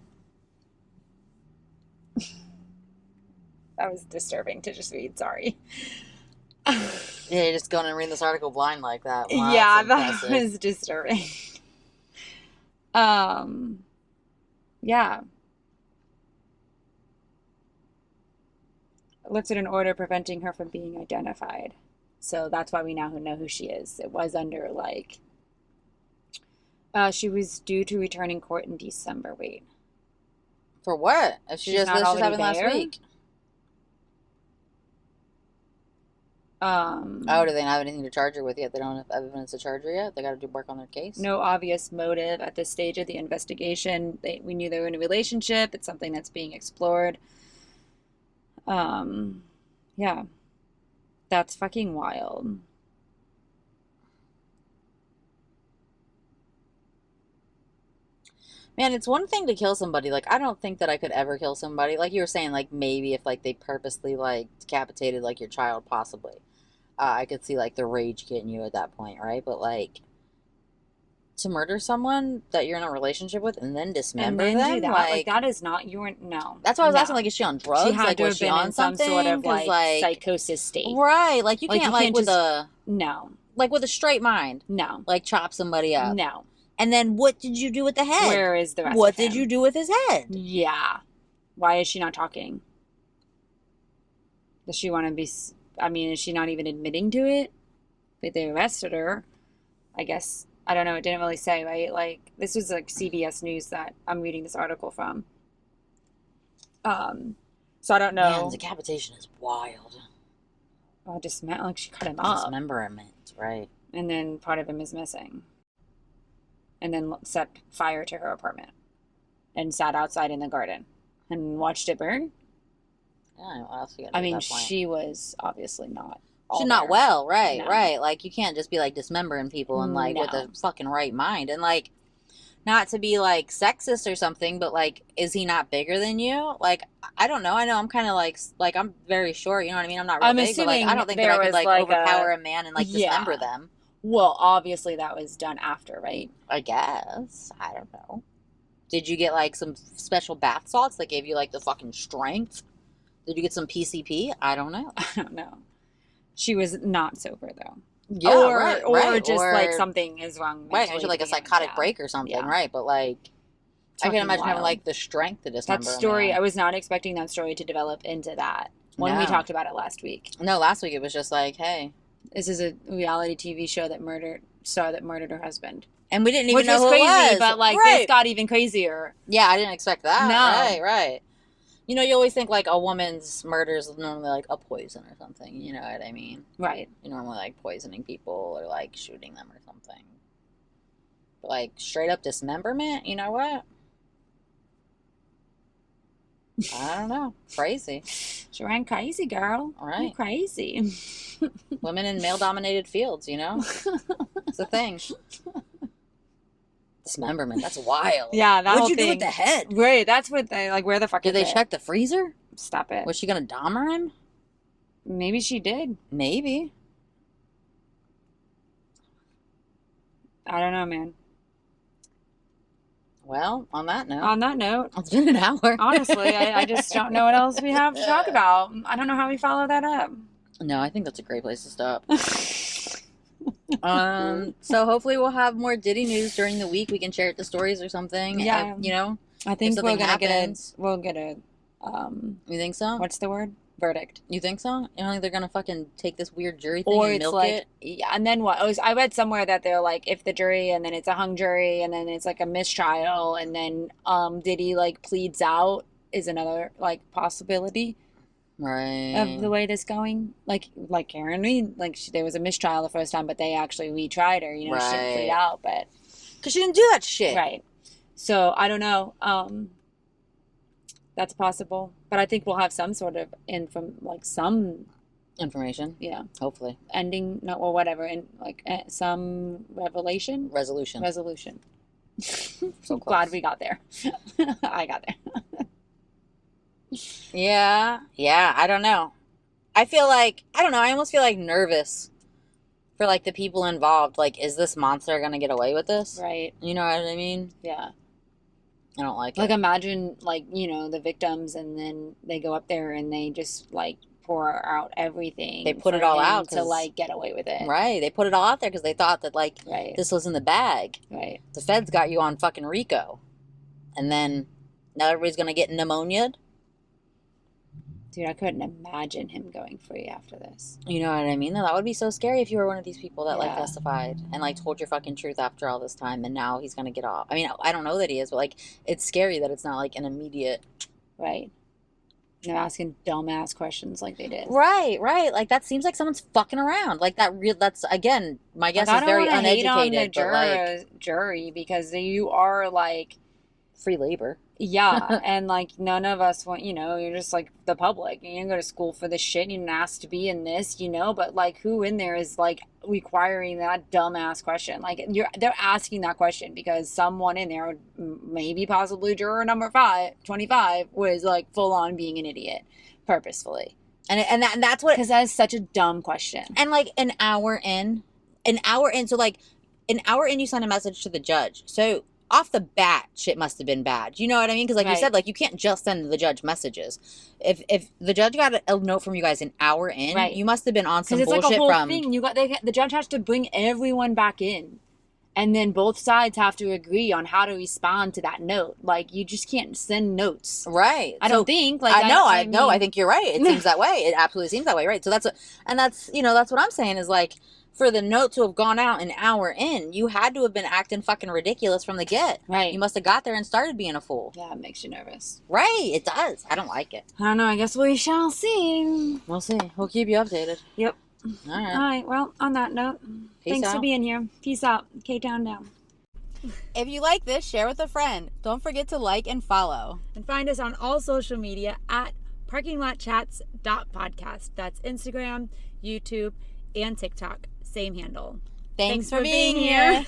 Speaker 2: That was disturbing to just read. Sorry.
Speaker 1: Yeah, you're just going and reading this article blind like that. Wow,
Speaker 2: Yeah,
Speaker 1: that's
Speaker 2: that
Speaker 1: impressive.
Speaker 2: was disturbing. Um, yeah. Lifted an order preventing her from being identified. So that's why we now know who she is. It was under like she was due to return in court in December. Wait.
Speaker 1: For what? If she
Speaker 2: She's
Speaker 1: just
Speaker 2: not
Speaker 1: this just
Speaker 2: already
Speaker 1: happened last
Speaker 2: there?
Speaker 1: week.
Speaker 2: Um,
Speaker 1: Oh, do they not have anything to charge her with yet? They don't have evidence to charge her yet? They got to do work on their case?
Speaker 2: no obvious motive at this stage of the investigation. We knew they were in a relationship. It's something that's being explored. Yeah. That's fucking wild.
Speaker 1: Man, it's one thing to kill somebody. Like, I don't think that I could ever kill somebody. Like you were saying, like, maybe if, like, they purposely, like, decapitated, like, your child, possibly. I could see, like, the rage getting you at that point, right? But, like, to murder someone that you're in a relationship with and then dismember
Speaker 2: And then do
Speaker 1: them,
Speaker 2: that? Like,
Speaker 1: like,
Speaker 2: that is not your, no.
Speaker 1: that's why I was
Speaker 2: No.
Speaker 1: asking, like, is she on
Speaker 2: She
Speaker 1: drugs?
Speaker 2: had
Speaker 1: Like,
Speaker 2: to
Speaker 1: was
Speaker 2: have
Speaker 1: she
Speaker 2: been
Speaker 1: on
Speaker 2: in some sort
Speaker 1: something?
Speaker 2: of,
Speaker 1: 'Cause,
Speaker 2: like, psychosis state.
Speaker 1: right, like, you
Speaker 2: Like,
Speaker 1: can't,
Speaker 2: you
Speaker 1: like,
Speaker 2: can't
Speaker 1: with
Speaker 2: just,
Speaker 1: a,
Speaker 2: no.
Speaker 1: like, with a straight mind,
Speaker 2: No.
Speaker 1: like, chop somebody up.
Speaker 2: No.
Speaker 1: And then what did you do with the head?
Speaker 2: Where is the rest
Speaker 1: What
Speaker 2: of him?
Speaker 1: did you do with his head?
Speaker 2: Yeah. Why is she not talking? Does she want to be, I mean, is she not even admitting to it? But they arrested her. I guess, I don't know, it didn't really say, right? Like, this was like CBS News that I'm reading this article from. So I don't know.
Speaker 1: Man, decapitation is wild.
Speaker 2: Oh, just meant like she cut him up.
Speaker 1: Dismemberment, right.
Speaker 2: And then part of him is missing. And then set fire to her apartment. And sat outside in the garden. And watched it burn.
Speaker 1: Yeah, what else you got to do
Speaker 2: I
Speaker 1: at
Speaker 2: mean,
Speaker 1: that point?
Speaker 2: she was obviously not all
Speaker 1: She's not
Speaker 2: there.
Speaker 1: well, right,
Speaker 2: No.
Speaker 1: right. Like, you can't just be, like, dismembering people and, like, with
Speaker 2: No.
Speaker 1: a fucking right mind. And, like, not to be, like, sexist or something, but, like, is he not bigger than you? Like, I don't know. I know I'm kind of, like, I'm very short, you know what I mean? I'm not real
Speaker 2: I'm
Speaker 1: big, but, like, I
Speaker 2: assuming
Speaker 1: don't think
Speaker 2: there
Speaker 1: that I could,
Speaker 2: was,
Speaker 1: like,
Speaker 2: like,
Speaker 1: overpower a man and, like,
Speaker 2: Yeah.
Speaker 1: dismember them.
Speaker 2: Well, obviously that was done after, right?
Speaker 1: I guess. I don't know. Did you get, like, some special bath salts that gave you, like, the fucking strength? Did you get some PCP? I don't know.
Speaker 2: I don't know. She was not sober though.
Speaker 1: Yeah,
Speaker 2: or,
Speaker 1: right,
Speaker 2: or
Speaker 1: right.
Speaker 2: just
Speaker 1: Or,
Speaker 2: like something is wrong.
Speaker 1: right,
Speaker 2: mentally
Speaker 1: maybe like a
Speaker 2: to begin with,
Speaker 1: psychotic
Speaker 2: yeah.
Speaker 1: break or something,
Speaker 2: Yeah.
Speaker 1: right? But, like, I
Speaker 2: Fucking
Speaker 1: can imagine having,
Speaker 2: wild.
Speaker 1: like, the strength to dismember
Speaker 2: That
Speaker 1: a
Speaker 2: story,
Speaker 1: man.
Speaker 2: I was not expecting that story to develop into that when we
Speaker 1: No.
Speaker 2: talked about it last week.
Speaker 1: No, last week it was just like, hey.
Speaker 2: This is a reality TV show that murdered her husband.
Speaker 1: And we didn't even
Speaker 2: Which
Speaker 1: know
Speaker 2: was
Speaker 1: who
Speaker 2: crazy,
Speaker 1: it was.
Speaker 2: but like
Speaker 1: right.
Speaker 2: this got even crazier.
Speaker 1: Yeah, I didn't expect that.
Speaker 2: No.
Speaker 1: Right. You know, you always think, like, a woman's murder is normally, like, a poison or something. You know what I mean?
Speaker 2: Right.
Speaker 1: You're normally, like, poisoning people or, like, shooting them or something. But, like, straight up dismemberment, you know what? I don't know. Crazy.
Speaker 2: She ran crazy, girl.
Speaker 1: All right.
Speaker 2: You're crazy.
Speaker 1: Women in male-dominated fields, you know? It's a thing. Dismemberment. That's wild.
Speaker 2: Yeah, that
Speaker 1: What'd
Speaker 2: whole
Speaker 1: you do
Speaker 2: thing.
Speaker 1: with the head?
Speaker 2: Right, that's what they, like, where the fuck
Speaker 1: Did
Speaker 2: is
Speaker 1: they
Speaker 2: it?
Speaker 1: check the freezer?
Speaker 2: Stop it.
Speaker 1: Was she gonna Dahmer him?
Speaker 2: Maybe she did.
Speaker 1: Maybe.
Speaker 2: I don't know, man.
Speaker 1: Well, on that note.
Speaker 2: On that note,
Speaker 1: It's been an hour.
Speaker 2: honestly, I just don't know what else we have to talk about. I don't know how we follow that up.
Speaker 1: No, I think that's a great place to stop. So hopefully we'll have more Diddy news during the week. We can share it to stories or something.
Speaker 2: Yeah.
Speaker 1: You know?
Speaker 2: I think we're
Speaker 1: something
Speaker 2: gonna
Speaker 1: happens.
Speaker 2: get a
Speaker 1: You think so?
Speaker 2: what's the word? Verdict.
Speaker 1: You think so? You don't think they're gonna fucking take this weird jury thing
Speaker 2: Or
Speaker 1: and
Speaker 2: it's
Speaker 1: milk
Speaker 2: like,
Speaker 1: it?
Speaker 2: yeah, and then what? I read somewhere that they're like, if the jury, and then it's a hung jury, and then it's like a mistrial, and then Diddy like pleads out is another like possibility
Speaker 1: Right.
Speaker 2: of the way this going. Like Karen Reed, like there was a mistrial the first time, but they actually retried her. You know, she didn't plead
Speaker 1: Right.
Speaker 2: out, but
Speaker 1: Because she didn't do that shit.
Speaker 2: right. So I don't know. That's possible, but I think we'll have some sort of some
Speaker 1: Information.
Speaker 2: yeah
Speaker 1: Hopefully.
Speaker 2: ending, no, or whatever, and like some resolution.
Speaker 1: So
Speaker 2: Glad
Speaker 1: close.
Speaker 2: we got there. I got there.
Speaker 1: Yeah. I don't know. I feel like, I don't know, I almost feel like nervous for like the people involved. Like, is this monster gonna get away with this?
Speaker 2: Right.
Speaker 1: You know what I mean?
Speaker 2: Yeah.
Speaker 1: I don't like
Speaker 2: Like,
Speaker 1: it.
Speaker 2: imagine, like, you know, the victims, and then they go up there and they just, like, pour out everything.
Speaker 1: They put
Speaker 2: for
Speaker 1: it all
Speaker 2: him
Speaker 1: out
Speaker 2: to, like, get away with it.
Speaker 1: Right. They put it all out there because they thought that, like,
Speaker 2: Right.
Speaker 1: this was in the bag.
Speaker 2: Right.
Speaker 1: The feds got you on fucking RICO. And then now everybody's going to get pneumonia.
Speaker 2: Dude, I couldn't imagine him going free after this.
Speaker 1: You know what I mean? That would be so scary if you were one of these people that, like,
Speaker 2: Yeah.
Speaker 1: testified and, like, told your fucking truth after all this time, and now he's going to get off. I mean, I don't know that he is, but, like, it's scary that it's not, like, an immediate...
Speaker 2: Right. They're asking dumbass questions like they did.
Speaker 1: Right. Like, that seems like someone's fucking around. Like, that's, again, my guess
Speaker 2: Like,
Speaker 1: is very
Speaker 2: I don't wanna hate on
Speaker 1: uneducated,
Speaker 2: the
Speaker 1: but, like...
Speaker 2: jury, because you are, like...
Speaker 1: Free labor.
Speaker 2: Yeah, and, like, none of us want, you know, you're just, like, the public. You didn't go to school for this shit. You didn't ask to be in this, you know, but, like, who in there is, like, requiring that dumbass question? Like, they're asking that question because someone in there, maybe possibly juror number 25, was, like, full on being an idiot, purposefully.
Speaker 1: And that's what...
Speaker 2: Because that is such a dumb question.
Speaker 1: And, like, an hour in, so, like, an hour in, you send a message to the judge. So... off the bat, shit must have been bad. You know what I mean? Because, like you said, like, you can't just send the judge messages. If the judge got a note from you guys an hour in, you must have been on some bullshit from...
Speaker 2: Because it's like a whole thing. The judge has to bring everyone back in. And then both sides have to agree on how to respond to that note. Like, you just can't send notes.
Speaker 1: Right.
Speaker 2: I don't think. Like,
Speaker 1: I think you're right. It seems that way. It absolutely seems that way, right? So that's what I'm saying is, like, for the note to have gone out an hour in, you had to have been acting fucking ridiculous from the get.
Speaker 2: Right.
Speaker 1: You must have got there and started being a fool.
Speaker 2: Yeah, it makes you nervous.
Speaker 1: Right. It does. I don't like it.
Speaker 2: I don't know. I guess we shall see.
Speaker 1: We'll see. We'll keep you updated.
Speaker 2: Yep.
Speaker 1: All right.
Speaker 2: All right. Well, on that note, thanks for being here. Peace out. K-Town down.
Speaker 1: If you like this, share with a friend. Don't forget to like and follow.
Speaker 2: And find us on all social media at parkinglotchats.podcast. That's Instagram, YouTube, and TikTok. Same handle.
Speaker 1: Thanks for being here.